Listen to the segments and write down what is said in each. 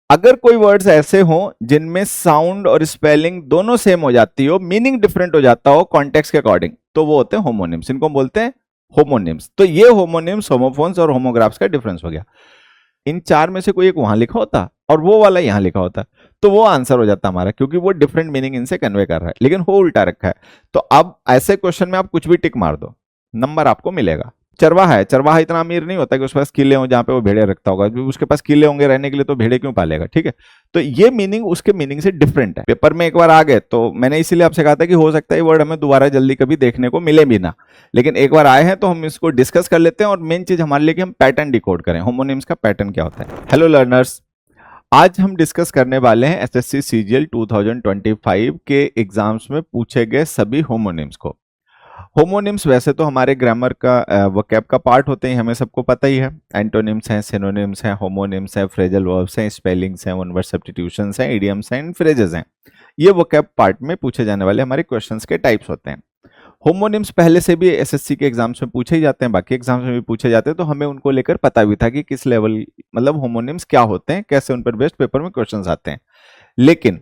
अगर कोई वर्ड्स ऐसे हो जिनमें साउंड और स्पेलिंग दोनों सेम हो जाती हो, मीनिंग डिफरेंट हो जाता हो कॉन्टेक्स्ट के अकॉर्डिंग, तो वो होते हैं होमोनिम्स। इनको हम बोलते हैं होमोनिम्स। तो ये होमोनिम्स, होमोफोन्स और होमोग्राफ्स का डिफरेंस हो गया। इन चार में से कोई एक वहां लिखा होता और वो वाला यहां लिखा होता, तो वो आंसर हो जाता हमारा, क्योंकि वो डिफरेंट मीनिंग इनसे कन्वे कर रहा है, लेकिन हो उल्टा रखा है। तो अब ऐसे क्वेश्चन में आप कुछ भी टिक मार दो, नंबर आपको मिलेगा। चरवाहा है, चरवाहा इतना अमीर नहीं होता कि उसके पास किले हो जहां पे वो भेड़े रखता होगा, उसके पास किले होंगे रहने के लिए तो भेड़े क्यों पालेगा, ठीक है। तो ये मीनिंग उसके मीनिंग से डिफरेंट है। पेपर में एक बार आ गए तो मैंने इसीलिए आपसे कहा था कि हो सकता है ये वर्ड हमें दोबारा जल्दी कभी देखने को मिले भी ना, लेकिन एक बार आए हैं तो हम इसको डिस्कस कर लेते हैं। और मेन चीज हमारे लिए कि हम पैटर्न डिकोड करें, होमोनिम्स का पैटर्न क्या होता है। हेलो लर्नर्स, आज हम डिस्कस करने वाले हैं एसएससी सीजीएल 2025 के एग्जाम्स में पूछे गए सभी होमोनिम्स को। होमोनिम्स वैसे तो हमारे ग्रामर का वोकैब का पार्ट होते हैं, हमें सबको पता ही है। एंटोनिम्स हैं, सिनोनिम्स हैं, होमोनिम्स हैं, फ्रेजल वर्ब्स हैं, स्पेलिंग्स हैं, वन वर्ड सब्स्टिट्यूशंस हैं, इडियम्स हैं, फ्रेजेस हैं। ये वोकैब पार्ट में पूछे जाने वाले हमारे क्वेश्चंस के टाइप्स होते हैं। होमोनिम्स पहले से भी एसएससी के एग्जाम्स में पूछे ही जाते हैं, बाकी एग्जाम्स में भी पूछे जाते हैं, तो हमें उनको लेकर पता भी था कि किस लेवल, मतलब होमोनिम्स क्या होते हैं, कैसे उन पर बेस्ड पेपर में क्वेश्चंस आते हैं। लेकिन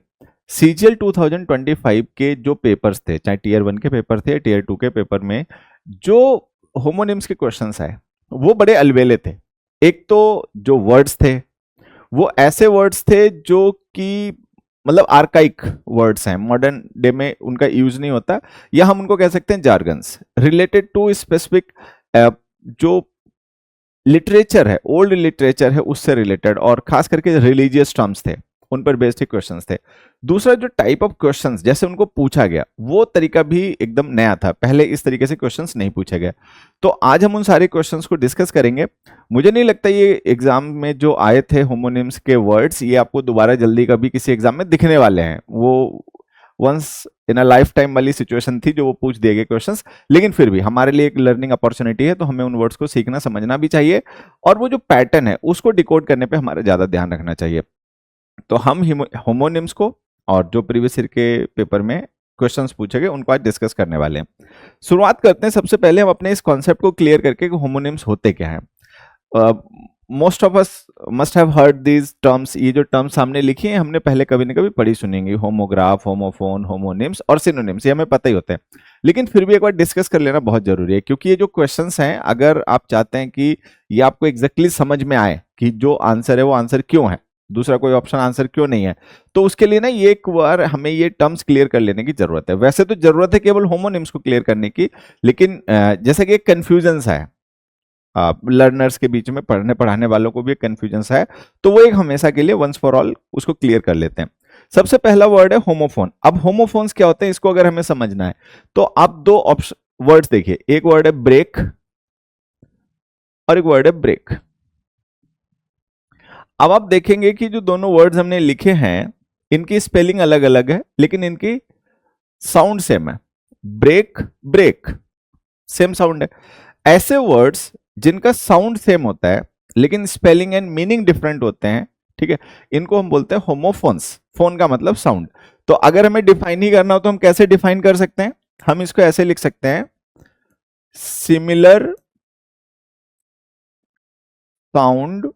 सीजीएल 2025 के जो पेपर्स थे, चाहे टीयर 1 के पेपर थे, टीयर 2 के पेपर में जो होमोनिम्स के क्वेश्चंस आए वो बड़े अलबेले थे। एक तो जो वर्ड्स थे वो ऐसे वर्ड्स थे जो कि मतलब आर्काइक वर्ड्स हैं, मॉडर्न डे में उनका यूज नहीं होता, या हम उनको कह सकते हैं जार्गन्स, रिलेटेड टू स्पेसिफिक जो लिटरेचर है, ओल्ड लिटरेचर है, उससे रिलेटेड, और खास करके रिलीजियस टर्म्स थे, उन पर बेस्ड क्वेश्चंस थे। दूसरा जो टाइप ऑफ क्वेश्चंस जैसे उनको पूछा गया वो तरीका भी एकदम नया था, पहले इस तरीके से क्वेश्चंस नहीं पूछे गए। तो आज हम उन सारे क्वेश्चंस को डिस्कस करेंगे। मुझे नहीं लगता ये एग्जाम में जो आए थे होमोनिम्स के वर्ड्स, ये आपको दोबारा जल्दी कभी किसी एग्जाम में दिखने वाले हैं। वो once in a life time वाली सिचुएशन थी जो वो पूछ दिए गए क्वेश्चंस, लेकिन फिर भी हमारे लिए एक लर्निंग अपॉर्चुनिटी है, तो हमें उन वर्ड्स को सीखना समझना भी चाहिए, और वो जो पैटर्न है उसको डिकोड करने पे हमारा ज्यादा ध्यान रखना चाहिए। तो हम होमोनिम्स को और जो प्रीवियस ईयर के पेपर में क्वेश्चंस पूछे गए उनको आज डिस्कस करने वाले हैं। शुरुआत करते हैं सबसे पहले हम अपने इस कॉन्सेप्ट को क्लियर करके कि होमोनिम्स होते क्या हैं। Most of us must have heard these terms. ये जो टर्म्स हमने लिखी हैं हमने पहले कभी ना कभी पढ़ी सुनेंगी, होमोग्राफ, होमोफोन, होमोनिम्स और सिनोनिम्स, ये हमें पता ही होते हैं, लेकिन फिर भी एक बार डिस्कस कर लेना बहुत जरूरी है, क्योंकि ये जो क्वेश्चंस हैं अगर आप चाहते हैं कि ये आपको एग्जैक्टली समझ में आए कि जो आंसर है वो आंसर क्यों है, दूसरा कोई ऑप्शन आंसर क्यों नहीं है, तो उसके लिए ना ये एक बार हमें ये टर्म्स क्लियर कर लेने की जरूरत है। वैसे तो जरूरत है केवल होमोनिम्स को क्लियर करने की, लेकिन जैसे कि एक कंफ्यूजन है लर्नर्स के बीच में, पढ़ने पढ़ाने वालों को भी एक कंफ्यूजन है, तो वो एक हमेशा के लिए वंस फॉर ऑल उसको क्लियर कर लेते हैं। सबसे पहला वर्ड है होमोफोन। अब होमोफोन्स क्या होते हैं इसको अगर हमें समझना है तो आप दो ऑप्शन वर्ड्स देखिए, एक वर्ड है ब्रेक और एक वर्ड है ब्रेक। अब आप देखेंगे कि जो दोनों वर्ड्स हमने लिखे हैं इनकी स्पेलिंग अलग अलग है, लेकिन इनकी साउंड सेम है। ब्रेक, ब्रेक, सेम साउंड है। ऐसे वर्ड्स जिनका साउंड सेम होता है लेकिन स्पेलिंग एंड मीनिंग डिफरेंट होते हैं, ठीक है, इनको हम बोलते हैं होमोफोन्स। फोन का मतलब साउंड। तो अगर हमें डिफाइन ही करना हो तो हम कैसे डिफाइन कर सकते हैं, हम इसको ऐसे लिख सकते हैं, similar sound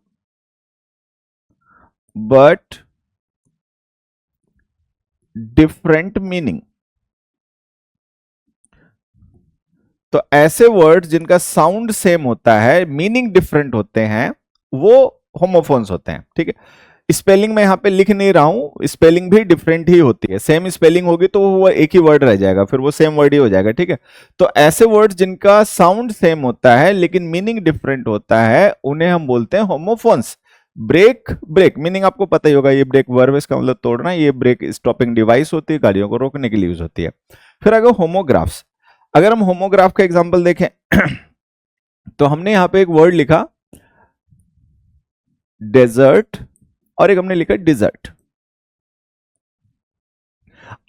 but different meaning. तो ऐसे वर्ड जिनका साउंड सेम होता है, मीनिंग डिफरेंट होते हैं, वो होमोफोन्स होते हैं, ठीक है। स्पेलिंग में यहां पे लिख नहीं रहा हूं, स्पेलिंग भी डिफरेंट ही होती है, सेम स्पेलिंग होगी तो वो एक ही वर्ड रह जाएगा, फिर वो सेम वर्ड ही हो जाएगा, ठीक है। तो ऐसे वर्ड्स जिनका साउंड सेम होता है लेकिन मीनिंग डिफरेंट होता है उन्हें हम बोलते हैं होमोफोन्स। ब्रेक, ब्रेक मीनिंग आपको पता ही होगा, ये ब्रेक वर्ब, इसका मतलब तोड़ना, ये ब्रेक स्टॉपिंग डिवाइस होती है, गाड़ियों को रोकने के लिए यूज होती है। फिर अगर होमोग्राफ्स, अगर हम होमोग्राफ का एग्जांपल देखें तो हमने यहां पे एक वर्ड लिखा डेजर्ट और एक हमने लिखा डिजर्ट।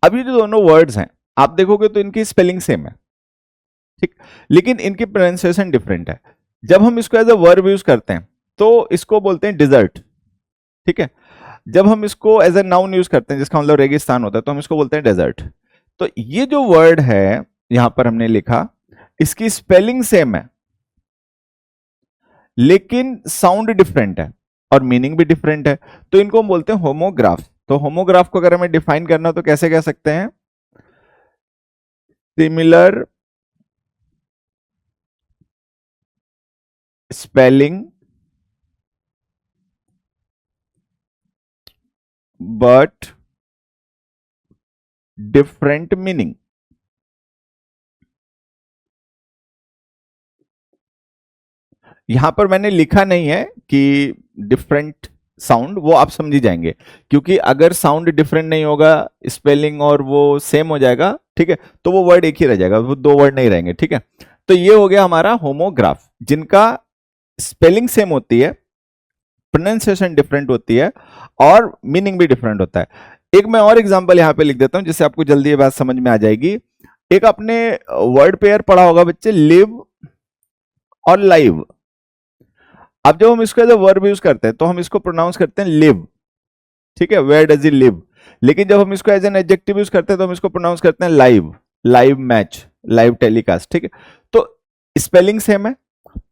अब ये जो दोनों वर्ड्स हैं आप देखोगे तो इनकी स्पेलिंग सेम है, ठीक, लेकिन इनकी प्रोनाउंसिएशन डिफरेंट है। जब हम इसको एज अ वर्ब यूज करते हैं तो इसको बोलते हैं डिजर्ट, ठीक है। जब हम इसको एज ए नाउन यूज करते हैं जिसका मतलब रेगिस्तान होता है तो हम इसको बोलते हैं डेजर्ट। तो ये जो वर्ड है यहां पर हमने लिखा, इसकी स्पेलिंग सेम है लेकिन साउंड डिफरेंट है। और मीनिंग भी डिफरेंट है, तो इनको हम बोलते हैं होमोग्राफ। तो होमोग्राफ को अगर हमें डिफाइन करना हो तो कैसे कह सकते हैं? Similar spelling but different meaning. यहां पर मैंने लिखा नहीं है कि डिफरेंट साउंड, वो आप समझी जाएंगे, क्योंकि अगर साउंड डिफरेंट नहीं होगा, स्पेलिंग और वो सेम हो जाएगा, ठीक है, तो वो वर्ड एक ही रह जाएगा, वो दो वर्ड नहीं रहेंगे, ठीक है। तो ये हो गया हमारा होमोग्राफ, जिनका स्पेलिंग सेम होती है, प्रोनाउंसिएशन डिफरेंट होती है और मीनिंग भी डिफरेंट होता है। एक मैं और एग्जांपल यहां पे लिख देता हूं जिससे आपको जल्दी ये बात समझ में आ जाएगी। एक आपने वर्ड पेयर पढ़ा होगा बच्चे, लिव और लाइव। अब जब हम इसको एज अ वर्ब यूज करते हैं तो हम इसको प्रोनाउंस करते हैं लिव, ठीक है, वेयर डज ही लिव। लेकिन जब हम इसको एज एन एडजेक्टिव यूज करते हैं तो हम इसको प्रोनाउंस करते हैं live, live match, live telecast, ठीक है। तो स्पेलिंग सेम है,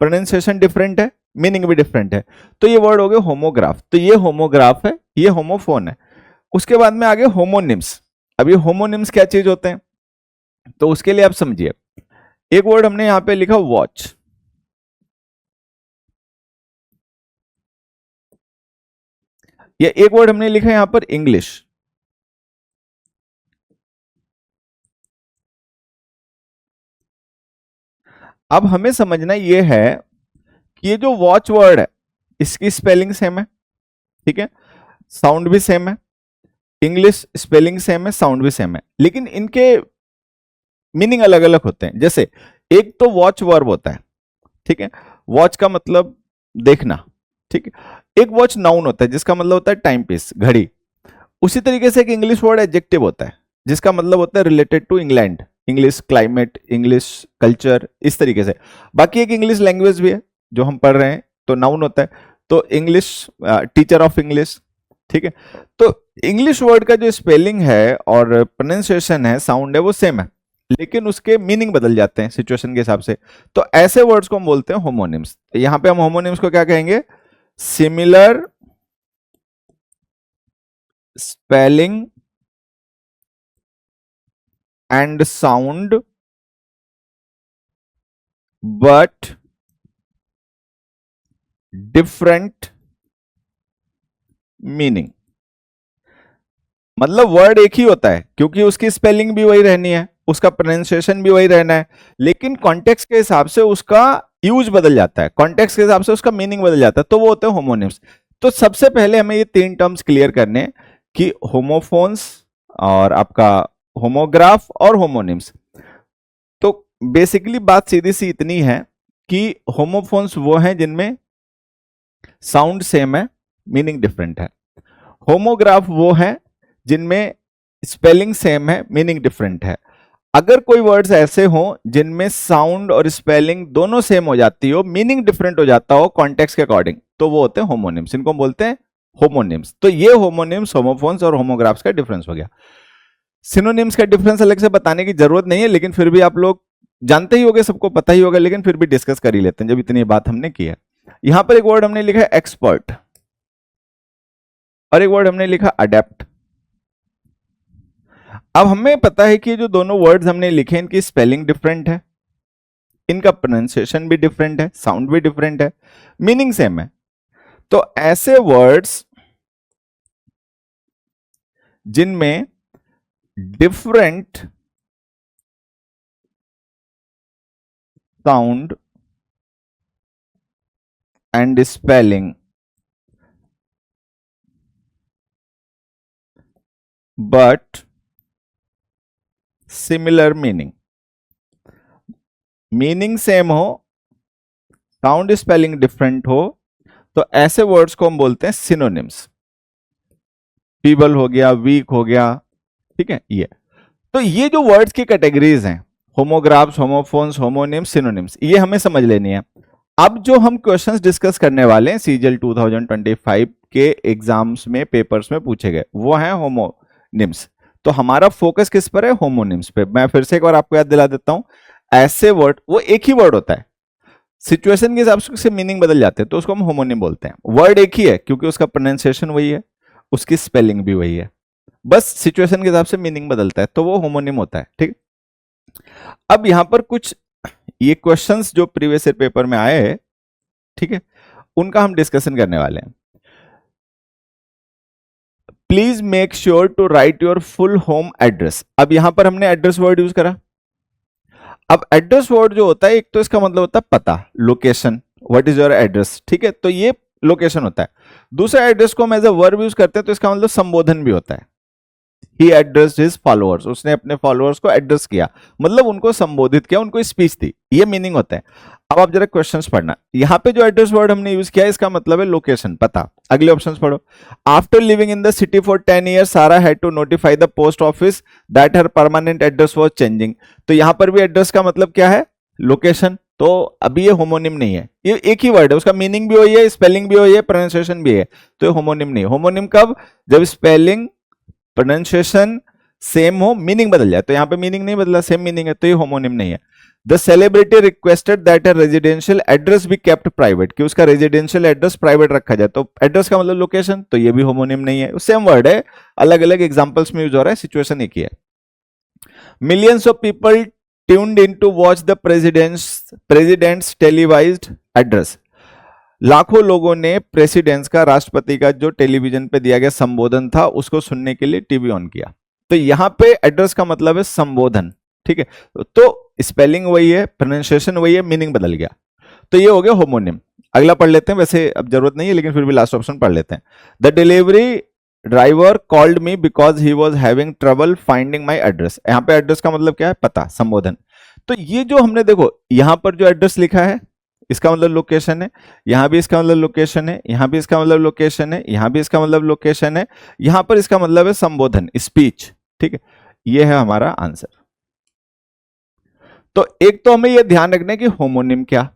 प्रोनाउंसिएशन डिफरेंट है, मीनिंग भी डिफरेंट है, तो ये वर्ड हो गए होमोग्राफ। तो ये होमोग्राफ है, ये होमोफोन है। उसके बाद में आगे होमोनिम्स। अब ये होमोनिम्स क्या चीज होते हैं, तो उसके लिए आप समझिए, एक वर्ड हमने यहां पे लिखा वॉच, या एक वर्ड हमने लिखा यहां पर इंग्लिश। अब हमें समझना यह है कि ये जो वॉच वर्ड है इसकी स्पेलिंग सेम है, ठीक है, साउंड भी सेम है, इंग्लिश स्पेलिंग सेम है, साउंड भी सेम है, लेकिन इनके मीनिंग अलग अलग होते हैं। जैसे एक तो वॉच वर्ब होता है, ठीक है, वॉच का मतलब देखना, ठीक है। एक वॉच नाउन होता है जिसका मतलब होता है टाइम पीस, घड़ी। उसी तरीके से एक इंग्लिश वर्ड एडजेक्टिव होता है जिसका मतलब होता है related to England, English climate, English culture, इस तरीके से। बाकी एक इंग्लिश लैंग्वेज भी है जो हम पढ़ रहे हैं, तो नाउन होता है, तो इंग्लिश, टीचर ऑफ इंग्लिश, ठीक है। तो इंग्लिश वर्ड का जो स्पेलिंग है और प्रोनाउंसिएशन है, साउंड है, वो सेम है, लेकिन उसके मीनिंग बदल जाते हैं सिचुएशन के हिसाब से। तो ऐसे वर्ड्स को हम बोलते हैं होमोनिम्स। यहां पे हम होमोनिम्स को क्या कहेंगे? Similar spelling and sound but different meaning. मतलब वर्ड एक ही होता है क्योंकि उसकी स्पेलिंग भी वही रहनी है, उसका प्रोनाउंसिएशन भी वही रहना है, लेकिन कॉन्टेक्स्ट के हिसाब से उसका यूज बदल जाता है, कॉन्टेक्स्ट के हिसाब से उसका मीनिंग बदल जाता है, तो वो होते हैं होमोनिम्स। तो सबसे पहले हमें ये तीन टर्म्स क्लियर करने कि होमोफोन्स और आपका होमोग्राफ और होमोनिम्स। तो बेसिकली बात सीधी सी इतनी है कि होमोफोन्स वो हैं जिनमें साउंड सेम है, मीनिंग डिफरेंट है। होमोग्राफ वो है जिनमें स्पेलिंग सेम है, मीनिंग डिफरेंट है। अगर कोई वर्ड्स ऐसे हो जिनमें साउंड और स्पेलिंग दोनों सेम हो जाती हो, मीनिंग डिफरेंट हो जाता हो कॉन्टेक्स्ट के अकॉर्डिंग, तो वो होते हैं होमोनिम्स। इनको हम बोलते हैं होमोनिम्स। तो ये होमोनिम्स, होमोफोन्स और होमोग्राफ्स का डिफरेंस हो गया। सिनोनिम्स का डिफरेंस अलग से बताने की जरूरत नहीं है, लेकिन फिर भी आप लोग जानते ही होंगे, सबको पता ही होगा, लेकिन फिर भी डिस्कस कर ही लेते हैं जब इतनी बात हमने की है। यहां पर एक वर्ड हमने लिखा है एक्सपर्ट और एक वर्ड हमने लिखा अडेप्ट। अब हमें पता है कि जो दोनों वर्ड्स हमने लिखे इनकी स्पेलिंग डिफरेंट है, इनका प्रोनाउंसिएशन भी डिफरेंट है, साउंड भी डिफरेंट है, मीनिंग सेम है। तो ऐसे वर्ड्स जिनमें different sound and spelling but similar meaning, meaning same हो, साउंड स्पेलिंग डिफरेंट हो, तो ऐसे वर्ड्स को हम बोलते हैं सिनोनिम्स। फीबल हो गया, वीक हो गया, ठीक है। ये तो ये जो वर्ड्स की कैटेगरीज हैं, होमोग्राफ्स, होमोफोन्स, होमोनिम्स, सिनोनिम्स, ये हमें समझ लेनी है। अब जो हम क्वेश्चंस डिस्कस करने वाले हैं सीजीएल 2025 के एग्जाम्स में, पेपर्स में पूछे गए, वो हैं होमोनिम्स। तो हमारा फोकस किस पर है? होमोनिम्स पे। मैं फिर से एक बार आपको याद दिला देता हूं, ऐसे वर्ड, वो एक ही वर्ड होता है, सिचुएशन के हिसाब से मीनिंग बदल जाते हैं तो उसको हम होमोनिम बोलते हैं। वर्ड एक ही है क्योंकि उसका प्रोनाउंसिएशन वही है, उसकी स्पेलिंग भी वही है, बस सिचुएशन के हिसाब से मीनिंग बदलता है तो वो होमोनिम होता है। ठीक। अब यहां पर कुछ ये क्वेश्चंस जो प्रीवियस ईयर पेपर में आए हैं, ठीक है, उनका हम डिस्कशन करने वाले हैं। Please make sure to write your full home address. अब यहां पर हमने एड्रेस वर्ड यूज करा। अब एड्रेस वर्ड जो होता है एक तो इसका मतलब होता है पता, location, what is your address, ठीक है, तो ये लोकेशन होता है। दूसरा एड्रेस को हम एज अ वर्ब यूज करते हैं तो इसका मतलब संबोधन भी होता है। ही एड्रेस्ड हिज फॉलोअर्स, उसने अपने फॉलोअर्स को एड्रेस किया, मतलब उनको संबोधित किया, उनको स्पीच दी, ये मीनिंग होता है। अब आप जरा क्वेश्चंस पढ़ना, यहां पे जो एड्रेस वर्ड हमने यूज किया इसका मतलब है लोकेशन, पता। अगले ऑप्शंस पढ़ो। After living in the city for 10 years Sarah had to notify the post office that her permanent address was changing. तो यहां पर भी एड्रेस का मतलब क्या है, लोकेशन। तो अभी ये होमोनिम नहीं है, ये एक ही वर्ड है, उसका मीनिंग भी वही है, स्पेलिंग भी वही है, प्रोनाउंसिएशन भी है, तो ये होमोनिम नहीं है। होमोनिम कब, जब स्पेलिंग प्रोनाउंसिएशन सेम हो, मीनिंग बदल जाए। तो यहां पे मीनिंग नहीं बदला, सेम मीनिंग है, तो ये होमोनिम नहीं है। The celebrity requested that a residential address be kept private, कि उसका रेजिडेंशियल एड्रेस प्राइवेट रखा जाए, तो एड्रेस का मतलब लोकेशन, तो ये भी होमोनिम नहीं है, सेम वर्ड है, अलग अलग एग्जांपल्स में यूज हो रहा है, सिचुएशन एक ही है। Millions of people tuned in to watch the president's televised address, लाखों लोगों ने प्रेसिडेंट्स का, राष्ट्रपति का जो टेलीविजन पे दिया गया संबोधन था उसको सुनने के लिए टीवी ऑन किया। तो यहां पे एड्रेस का मतलब है संबोधन, ठीक है, तो स्पेलिंग वही है, प्रोनाउंसिएशन वही है, मीनिंग बदल गया, तो ये हो गया होमोनिम। अगला पढ़ लेते हैं, वैसे अब जरूरत नहीं है लेकिन फिर भी लास्ट ऑप्शन पढ़ लेते हैं। The delivery driver called me because he was having trouble finding my address. यहाँ पे एड्रेस का मतलब क्या है, पता, संबोधन। तो ये जो हमने देखो यहां पर जो एड्रेस लिखा है इसका मतलब लोकेशन है, यहां भी इसका मतलब लोकेशन है, यहां भी इसका मतलब लोकेशन है, यहां भी इसका मतलब लोकेशन है, यहां पर इसका मतलब है संबोधन, स्पीच, ठीक है, ये है हमारा आंसर। तो एक तो हमें यह ध्यान रखना है कि होमोनिम क्या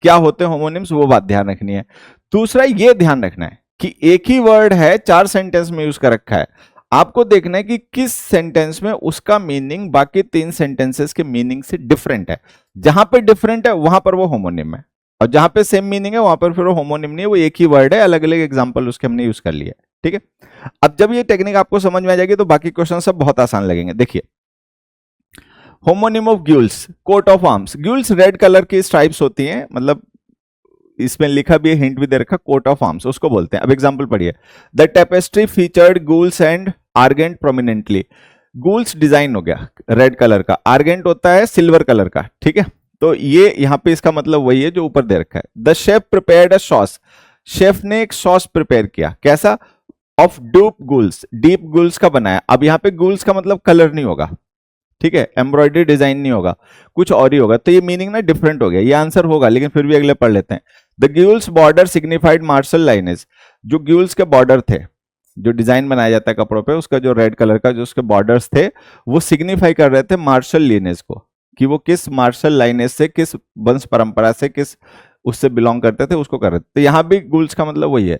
क्या होते हैं, होमोनिम्स, वो बात ध्यान रखनी है। दूसरा ये ध्यान रखना है कि एक ही वर्ड है, 4 सेंटेंस में यूज कर रखा है, आपको देखना है कि किस सेंटेंस में उसका मीनिंग बाकी 3 सेंटेंसेस के मीनिंग से डिफरेंट है। जहां पे डिफरेंट है वहां पर वो होमोनिम है, और जहां पे सेम मीनिंग है वहां पर फिर वो होमोनिम नहीं है, वो एक ही वर्ड है, अलग अलग एग्जांपल उसके हमने यूज कर लिया, ठीक है। अब जब ये टेक्निक आपको समझ में आ जाएगी तो बाकी क्वेश्चन सब बहुत आसान लगेंगे। देखिए, homonym of gules, coat of arms, gules red colour की स्ट्राइप्स होती हैं, मतलब इसमें लिखा भी है, हिंट भी दे रखा, कोट ऑफ आर्म्स उसको बोलते हैं। अब एग्जांपल पढ़िए, the tapestry featured girls and urgent prominently. Girls design हो गया रेड कलर का, आर्गेंट होता है सिल्वर कलर का, ठीक है, तो ये यहां पे इसका मतलब वही है जो ऊपर दे रखा है। The chef prepared a sauce, chef ने एक सॉस प्रिपेयर किया, कैसा, of deep girls, deep girls का बनाया। अब यहां पे गूल्स का मतलब कलर नहीं होगा, ठीक है, एम्ब्रॉयडरी डिजाइन नहीं होगा, कुछ और ही होगा, तो ये मीनिंग ना डिफरेंट हो गया, ये आंसर होगा, लेकिन फिर भी अगले पढ़ लेते हैं। The gules border signified martial lineage, जो ग्यूल्स के बॉर्डर थे, जो डिजाइन बनाया जाता है कपड़ों पे, उसका जो रेड कलर का जो उसके बॉर्डर्स थे वो सिग्निफाई कर रहे थे मार्शल लाइनेज को, कि वो किस मार्शल लाइनेज से, किस वंश परंपरा से, किस उससे बिलोंग करते थे, उसको कर रहे थे। तो यहां भी गूल्स का मतलब वही है।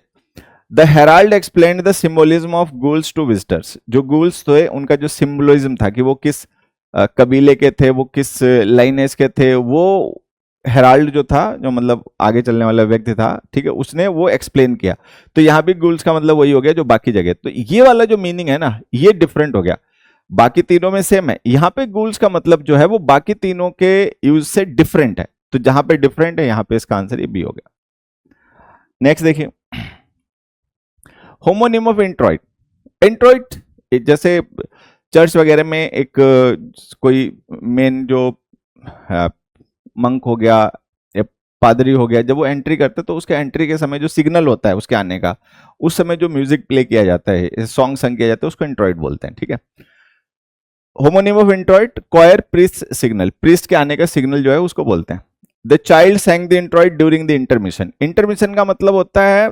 The herald explained the symbolism of gules to visitors, जो गूल्स थे उनका जो सिंबोलिज्म था कि वो किस कबीले के थे, वो किस लाइनेज के थे, वो हेराल्ड जो था, जो मतलब आगे चलने वाला व्यक्ति था, ठीक है, उसने वो एक्सप्लेन किया। तो यहां भी गूल्स का मतलब वही हो गया जो बाकी जगह। तो ये वाला जो मीनिंग है ना, ये डिफरेंट हो गया, बाकी तीनों में सेम है, यहां पे गूल्स का मतलब जो है वो बाकी तीनों के यूज से डिफरेंट है, तो जहां पे डिफरेंट है यहां पे इसका आंसर ये बी हो गया। नेक्स्ट देखिए, होमोनिम ऑफ इंट्रॉइट। इंट्रॉइट जैसे चर्च वगैरह में एक कोई मेन जो मंक हो गया या पादरी हो गया, जब वो एंट्री करते तो उसके एंट्री के समय जो सिग्नल होता है उसके आने का, उस समय जो म्यूजिक प्ले किया जाता है, सॉन्ग संग किया जाता है, उसको इंट्रॉइट बोलते हैं, ठीक है। Homonym of introit, choir priest signal, priest के आने का सिग्नल जो है उसको बोलते हैं। The child sang the introit during the intermission, intermission का मतलब होता है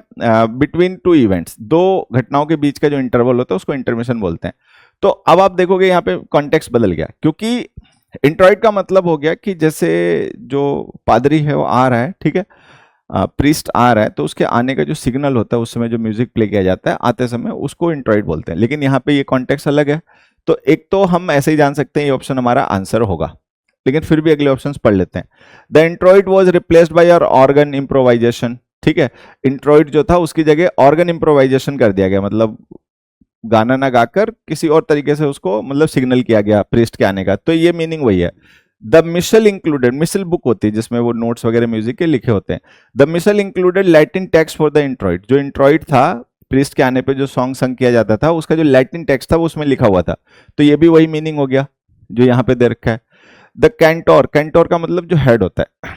बिटवीन 2 इवेंट्स, 2 घटनाओं के बीच का जो इंटरवल होता है उसको इंटरमिशन बोलते हैं। तो अब आप देखोगे यहाँ पे कॉन्टेक्स्ट बदल गया, क्योंकि इंट्रॉइट का मतलब हो गया कि जैसे जो पादरी है वो आ रहा है, ठीक है, प्रीस्ट आ रहा है, तो उसके आने का जो सिग्नल होता है उस समय जो म्यूजिक प्ले किया जाता है आते समय, उसको इंट्रॉइट बोलते हैं। लेकिन यहाँ पे ये कॉन्टेक्स्ट अलग है, तो एक तो हम ऐसे ही जान सकते हैं ये ऑप्शन हमारा आंसर होगा। लेकिन फिर भी अगले ऑप्शंस पढ़ लेते हैं। The introit was replaced by your organ improvisation, ठीक है, इंट्रॉइड जो था उसकी जगह ऑर्गन इम्प्रोवाइजेशन कर दिया गया, मतलब गाना ना गाकर किसी और तरीके से उसको मतलब सिग्नल किया गया प्रीस्ट के आने का, तो ये मीनिंग वही है। The missal included, Mitchell book होती है जिसमें वो नोट्स वगैरह म्यूजिक के लिखे होते हैं। The missal included Latin text for the introit, जो इंट्रॉइड था प्रीस्ट के आने पे जो सॉन्ग संग किया जाता था उसका जो लैटिन टेक्स्ट था वो उसमें लिखा हुआ था, तो ये भी वही मीनिंग हो गया जो यहाँ पे दे रखा है। द कैंटोर, कैंटोर का मतलब जो हेड होता है,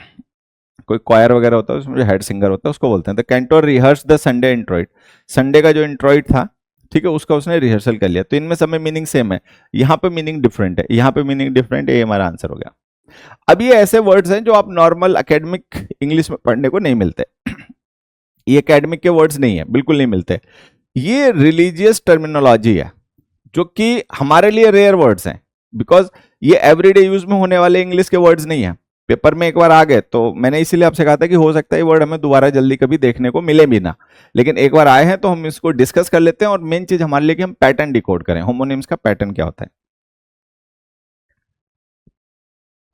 कोई क्वायर वगैरह होता है उसमें जो हेड सिंगर होता है उसको बोलते हैं। The cantor rehearse the Sunday introit, Sunday का जो इंट्रॉइड था, ठीक है, उसका उसने रिहर्सल कर लिया। तो इनमें सब में मीनिंग सेम है, यहाँ पे मीनिंग डिफरेंट है, यहाँ पे मीनिंग डिफरेंट है, ये हमारा आंसर हो गया। अब ये ऐसे वर्ड्स हैं जो आप नॉर्मल एकेडमिक इंग्लिश में पढ़ने को नहीं मिलते, ये एकेडमिक के वर्ड्स नहीं है, बिल्कुल नहीं मिलते। ये रिलीजियस टर्मिनोलॉजी है जो कि हमारे लिए रेयर वर्ड्स हैं, बिकॉज ये एवरीडे यूज में होने वाले इंग्लिश के वर्ड्स नहीं है। पेपर में एक बार आ गए तो मैंने इसीलिए आपसे कहा था कि हो सकता है ये वर्ड हमें दोबारा जल्दी कभी देखने को मिले भी ना, लेकिन एक बार आए हैं तो हम इसको डिस्कस कर लेते हैं। और मेन चीज हमारे लिए कि हम पैटर्न डिकोड करें, होमोनिम्स का पैटर्न क्या होता है।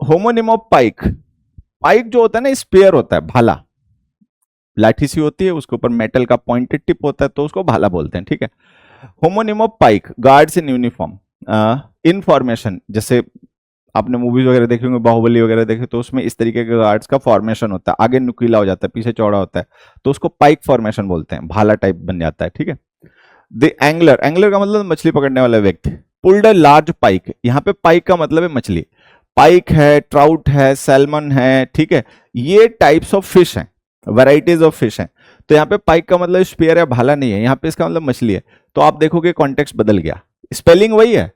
होमोनिम ऑफ पाइक, पाइक जो होता है ना स्पेयर होता है, भाला, लाठी सी होती है उसके ऊपर मेटल का पॉइंटेड टिप होता है तो उसको भाला बोलते हैं, ठीक है। Homonym of pike, guards in uniform, information, जैसे आपने मूवीज वगैरह देखी होंगे, बाहुबली वगैरह देखे तो उसमें इस तरीके के गार्ड्स का फॉर्मेशन होता है, आगे नुकीला हो जाता है पीछे चौड़ा होता है, तो उसको पाइक फॉर्मेशन बोलते हैं, भाला टाइप बन जाता है, ठीक है। द एंगलर, एंगलर का मतलब मछली पकड़ने वाला व्यक्ति। पुल्ड अ लार्ज पाइक, यहाँ पे पाइक का मतलब है मछली, पाइक है, ट्राउट है, सैल्मन है, ठीक है, ये टाइप्स ऑफ फिश हैं, वैराइटीज ऑफ फिश हैं। तो यहाँ पे पाइक का मतलब स्पेयर है, भाला नहीं है, यहाँ पे इसका मतलब मछली है। तो आप देखोगे कॉन्टेक्स्ट बदल गया, स्पेलिंग वही है,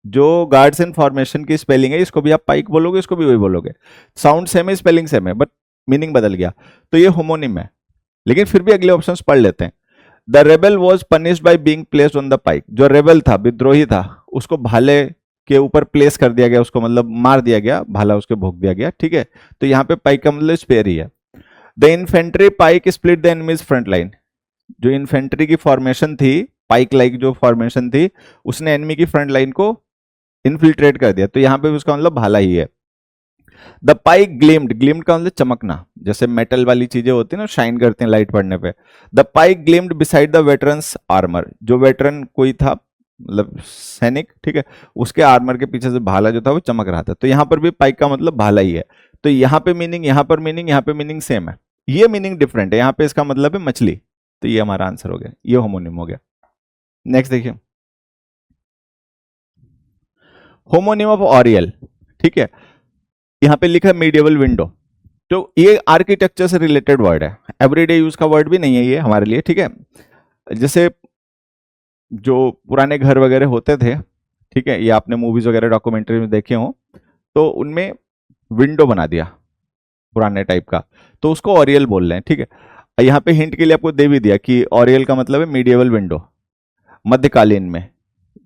जो गार्ड्स इन फॉर्मेशन की स्पेलिंग है इसको भी आप पाइक बोलोगे, इसको भी वही बोलोगे, साउंड सेम है, स्पेलिंग सेम है, बट मीनिंग बदल गया। तो ये होमोनिम है, लेकिन फिर भी अगले ऑप्शंस पढ़ लेते हैं। The rebel was punished by being placed on the pike, जो रेबल था, विद्रोही था, उसको भाले के ऊपर प्लेस कर दिया गया, उसको मतलब मार दिया गया, भाला उसके भोग दिया गया, ठीक है। तो यहाँ पे पाइक का मतलब स्पेयर ही है। The infantry pike split the enemies front line, जो इन्फेंट्री की फॉर्मेशन थी, पाइक लाइक जो फॉर्मेशन थी, उसने एनिमी की फ्रंट लाइन को इन्फिल्ट्रेट कर दिया, तो यहां पे भी उसका मतलब भाला ही है। द पाइक ग्लिम्ड, ग्लिम्ड का मतलब चमकना, जैसे मेटल वाली चीजें होती है ना, शाइन करते हैं लाइट पड़ने पे। The pike ग्लिम्ड beside the veterans armour, जो वेटरन कोई था मतलब सैनिक, ठीक है, उसके आर्मर के पीछे से भाला जो था वो चमक रहा था, तो यहां पर भी पाइक का मतलब भाला ही है। तो यहां पे मीनिंग, यहां पर मीनिंग, यहां पे मीनिंग सेम है, ये मीनिंग डिफरेंट है, यहां पे इसका मतलब है मछली, तो ये हमारा आंसर हो गया, ये होमोनिम हो गया। नेक्स्ट देखिए, होमोनिम ऑफ ऑरियल, ठीक है, यहां पे लिखा है मीडिएवल विंडो, तो ये आर्किटेक्चर से रिलेटेड वर्ड है, एवरीडे यूज का वर्ड भी नहीं है ये हमारे लिए, ठीक है। जैसे जो पुराने घर वगैरह होते थे, ठीक है, ये आपने मूवीज वगैरह डॉक्यूमेंट्री में देखे हो, तो उनमें विंडो बना दिया पुराने टाइप का, तो उसको ऑरियल बोल रहे हैं, ठीक है। यहाँ पे हिंट के लिए आपको दे भी दिया कि ऑरियल का मतलब है मीडिएवल विंडो, मध्यकालीन में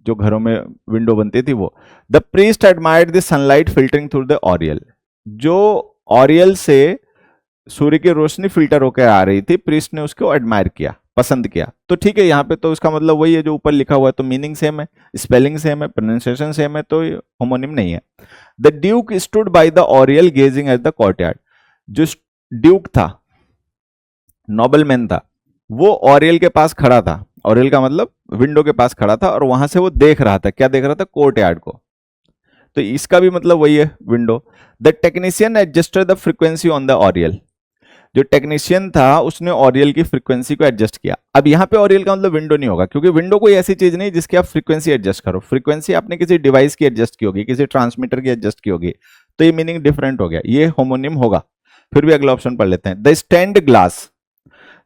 जो घरों में विंडो बनती थी वो। The priest admired the sunlight filtering through the Oriel, जो ऑरियल से सूर्य की रोशनी फिल्टर होकर आ रही थी, प्रीस्ट ने उसको एडमायर किया, पसंद किया, तो ठीक है, यहाँ पे तो उसका मतलब वही है जो ऊपर लिखा हुआ है, तो मीनिंग सेम है, स्पेलिंग सेम है, प्रोनाउंसिएशन सेम है, तो होमोनिम नहीं है। The duke stood by the oriel gazing at the courtyard, जो ड्यूक था, नोबलमैन था, वो ऑरियल के पास खड़ा था, ऑरियल का मतलब विंडो के पास खड़ा था, और वहां से वो देख रहा था, क्या देख रहा था, कोर्टयार्ड को, तो इसका भी मतलब वही है, window. The technician adjusted the frequency on the Oriel, जो टेक्नीशियन था उसने ऑरियल की फ्रीक्वेंसी को एडजस्ट किया। अब यहाँ पे ऑरियल का मतलब विंडो नहीं होगा, क्योंकि विंडो कोई ऐसी चीज नहीं जिसकी आप फ्रीक्वेंसी एडजस्ट करो, फ्रीक्वेंसी आपने किसी डिवाइस की एडजस्ट की होगी, किसी ट्रांसमीटर की एडजस्ट की होगी, तो ये मीनिंग डिफरेंट हो गया, ये होमोनिम होगा। फिर भी अगला ऑप्शन पढ़ लेते हैं। द स्टैंड ग्लास,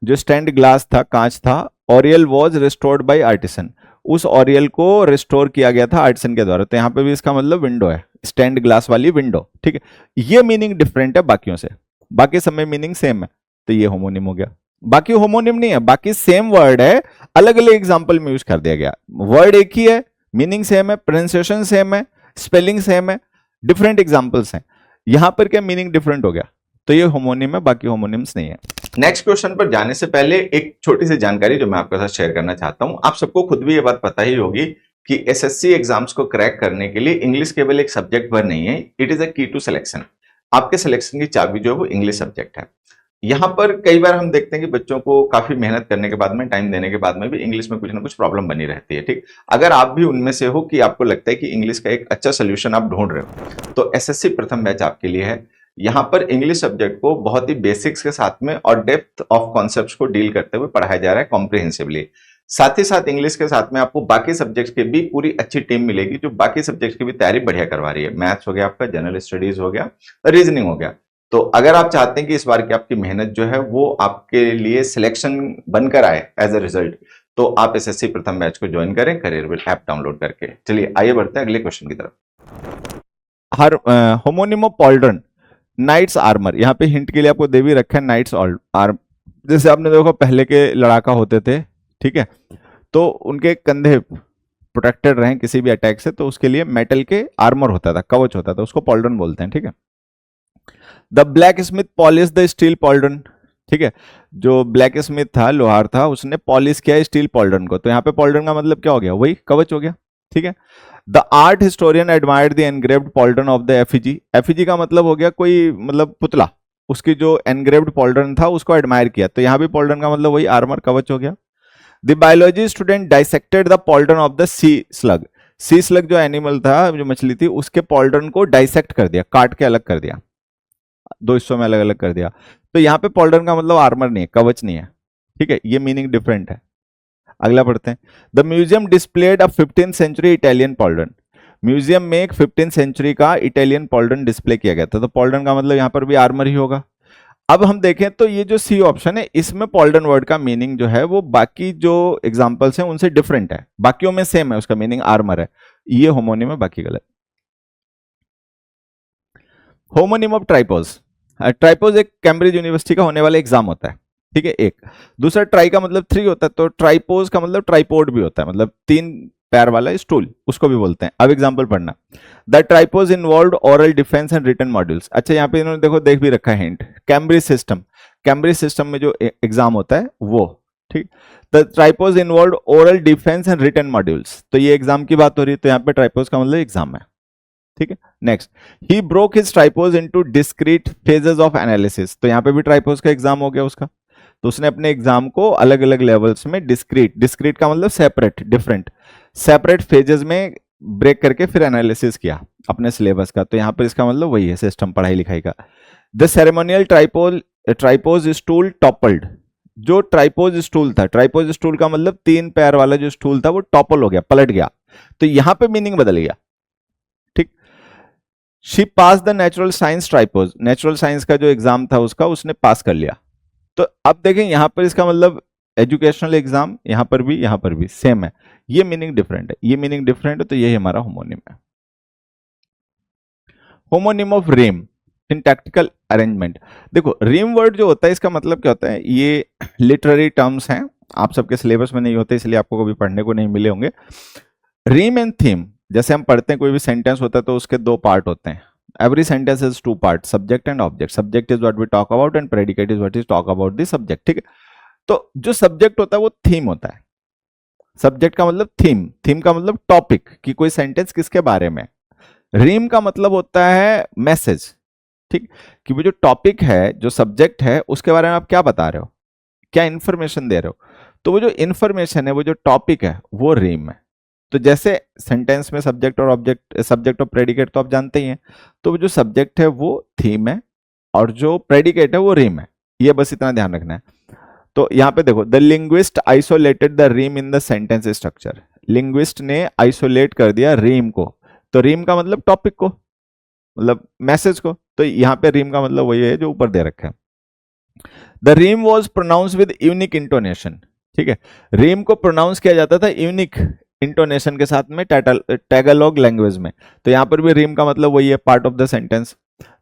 जो स्टैंड ग्लास था, कांच था, Oriel was restored by artisan, उस ऑरियल को रिस्टोर किया गया था आर्टिसन के द्वारा, तो यहाँ पे भी इसका मतलब विंडो है, स्टैंड ग्लास वाली विंडो, ठीक है। ये मीनिंग डिफरेंट है बाकियों से, बाकी सब में मीनिंग सेम है, तो ये होमोनिम हो गया। बाकी होमोनिम नहीं है, बाकी सेम वर्ड है, अलग अलग एग्जांपल में यूज कर दिया गया, वर्ड एक ही है, मीनिंग सेम है, प्रोनाउंसिएशन सेम है, स्पेलिंग सेम है, डिफरेंट एग्जांपल्स हैं, यहां पर क्या मीनिंग डिफरेंट हो गया, तो ये होमोनिम है, बाकी होमोनिम्स नहीं है। नेक्स्ट क्वेश्चन पर जाने से पहले एक छोटी सी जानकारी जो मैं आपके साथ शेयर करना चाहता हूं। आप सबको खुद भी ये बात पता ही होगी कि एसएससी एग्जाम्स को क्रैक करने के लिए इंग्लिश केवल एक सब्जेक्ट भर नहीं है, इट इज अ की टू सिलेक्शन। आपके सिलेक्शन की चाबी जो है वो इंग्लिश सब्जेक्ट है। यहाँ पर कई बार हम देखते हैं कि बच्चों को काफी मेहनत करने के बाद में, टाइम देने के बाद में भी इंग्लिश में कुछ ना कुछ प्रॉब्लम बनी रहती है। ठीक, अगर आप भी उनमें से हो कि आपको लगता है कि इंग्लिश का एक अच्छा सोल्यूशन आप ढूंढ रहे हो, तो एसएससी प्रथम बैच आपके लिए है। यहाँ पर इंग्लिश सब्जेक्ट को बहुत ही बेसिक्स के साथ में और डेप्थ ऑफ कॉन्सेप्ट्स को डील करते हुए पढ़ाया जा रहा है कॉम्प्रिहेंसिवली। साथ ही साथ इंग्लिश के साथ में आपको बाकी सब्जेक्ट्स की भी पूरी अच्छी टीम मिलेगी जो बाकी सब्जेक्ट्स की भी तैयारी बढ़िया करवा रही है। मैथ्स हो गया आपका, जनरल स्टडीज हो गया, रीजनिंग हो गया। तो अगर आप चाहते हैं कि इस बार की आपकी मेहनत जो है वो आपके लिए सिलेक्शन बनकर आए एज अ रिजल्ट, तो आप एसएससी प्रथम बैच को ज्वाइन करें करियर ऐप डाउनलोड करके। चलिए आइए बढ़ते हैं अगले क्वेश्चन की तरफ। हर होमोनिम ऑफ पॉल्ड्रन नाइट्स आर्मर, यहाँ पे हिंट के लिए आपको दे भी रखा है नाइट्स आर्म। जैसे आपने देखो पहले के लड़ाका होते थे, ठीक है, तो उनके कंधे प्रोटेक्टेड रहे किसी भी अटैक से, तो उसके लिए मेटल के आर्मर होता था, कवच होता था, उसको पॉल्ड्रन बोलते हैं। ठीक है, the blacksmith polish the steel pauldron, ठीक है, जो ब्लैक स्मिथ था, लोहार था, उसने पॉलिश किया स्टील पॉल्ड्रन को, तो यहाँ पे पॉल्ड्रन का मतलब क्या हो गया, वही कवच हो गया। ठीक है, the art historian admired the engraved pauldron of the effigy, effigy का मतलब हो गया कोई मतलब पुतला, उसकी जो एनग्रेव्ड पॉल्ड्रन था उसको एडमायर किया, तो यहाँ भी पॉल्ड्रन का मतलब वही आर्मर कवच हो गया। The biology student dissected the pauldron of the sea slug, sea slug जो एनिमल था, जो मछली थी, उसके पॉल्ड्रन को डाइसेक्ट कर दिया, काट के अलग कर दिया, दो हिस्सों में अलग अलग कर दिया। तो यहाँ पे पॉल्ड्रन का मतलब आर्मर नहीं है, कवच नहीं है। ठीक है, ये मीनिंग डिफरेंट है। अगला पढ़ते हैं। The museum displayed a 15th century Italian pauldron, museum में एक 15th सेंचुरी का इटालियन पॉल्ड्रन डिस्प्ले किया गया था, तो पॉल्ड्रन का मतलब यहाँ पर भी आर्मर ही होगा। अब हम देखें तो ये जो सी ऑप्शन है, इसमें पॉल्ड्रन वर्ड का मीनिंग जो है वो बाकी जो एग्जांपल्स हैं उनसे डिफरेंट है, बाकियों में सेम है, उसका मीनिंग आर्मर है, ये होमोनिम है, बाकी गलत। होमोनिम ऑफ ट्राइपोज, ट्राइपोज एक कैम्ब्रिज यूनिवर्सिटी का होने वाला एग्जाम होता है। ठीक है, एक दूसरा ट्राई का मतलब 3 होता है, तो ट्राइपोज का मतलब ट्राइपोड भी होता है, मतलब 3 पैर वाला स्टूल, उसको भी बोलते हैं। अब एग्जांपल पढ़ना। The tripos involve oral defence and written modules, अच्छा यहाँ पे इन्होंने देखो देख भी रखा है hint, Cambridge system, Cambridge system में जो एग्जाम होता है वो। ठीक, the tripos involve oral defence and written modules, तो ये एग्जाम की बात हो रही है, तो यहाँ पे ट्राइपोज का मतलब एग्जाम है। ठीक है, next, he broke his tripos into discrete phases of analysis, तो यहाँ पे भी ट्राइपोज का एग्जाम हो गया उसका, तो उसने अपने एग्जाम को अलग अलग लेवल्स में डिस्क्रीट, डिस्क्रीट का मतलब सेपरेट, डिफरेंट, सेपरेट फेजेस में ब्रेक करके फिर एनालिसिस किया अपने सिलेबस का, तो यहाँ पर इसका मतलब वही है सिस्टम पढ़ाई लिखाई का। द सेरेमोनियल ट्राइपोज स्टूल टॉपल्ड, जो ट्राइपोज स्टूल था, ट्राइपोज स्टूल का मतलब 3 पैर वाला जो स्टूल था वो टॉपल हो गया, पलट गया, तो यहां पे मीनिंग बदल गया। ठीक, she pass the natural science tripos, natural science का जो एग्जाम था उसका उसने पास कर लिया, तो अब देखें यहां पर इसका मतलब एजुकेशनल एग्जाम, यहां पर भी सेम है, ये मीनिंग डिफरेंट है, ये मीनिंग डिफरेंट है, तो यही हमारा होमोनिम है। Homonym of ream, syntactical arrangement, देखो रेम वर्ड जो होता है इसका मतलब क्या होता है, ये लिटरेरी टर्म्स हैं, आप सबके सिलेबस में नहीं होते इसलिए आपको कभी पढ़ने को नहीं मिले होंगे। रीम एंड थीम, जैसे हम पढ़ते हैं कोई भी सेंटेंस होता है तो उसके 2 पार्ट होते हैं, every sentence is 2 part, subject and object, subject is what we talk about and predicate is what is talk about the subject. ठीक है, तो जो सब्जेक्ट होता है वो थीम होता है, सब्जेक्ट का मतलब थीम, थीम का मतलब टॉपिक, कि कोई सेंटेंस किसके बारे में। रीम का मतलब होता है मैसेज, ठीक, कि वो जो टॉपिक है, जो सब्जेक्ट है, उसके बारे में आप क्या बता रहे हो, क्या इंफॉर्मेशन दे रहे हो, तो वो जो इंफॉर्मेशन है, वो जो टॉपिक है, वो रीम है। तो जैसे सेंटेंस में सब्जेक्ट और ऑब्जेक्ट, सब्जेक्ट और प्रेडिकेट तो आप जानते ही हैं, तो वो जो सब्जेक्ट है वो थीम है और जो प्रेडिकेट है वो रीम है, ये बस इतना ध्यान रखना है। तो यहाँ पे देखो, the linguist isolated the rheme in the sentence structure, linguist ने आइसोलेट कर दिया रीम को, तो रीम का मतलब टॉपिक को, मतलब मैसेज को, तो यहाँ पे रीम का मतलब वही है जो ऊपर दे रखा है। The rheme was pronounce with unique intonation, ठीक है, रीम को प्रोनाउंस किया जाता था यूनिक इंटोनेशन के साथ में टैगालॉग लैंग्वेज में, तो यहाँ पर भी रीम का मतलब वही है, part of the sentence.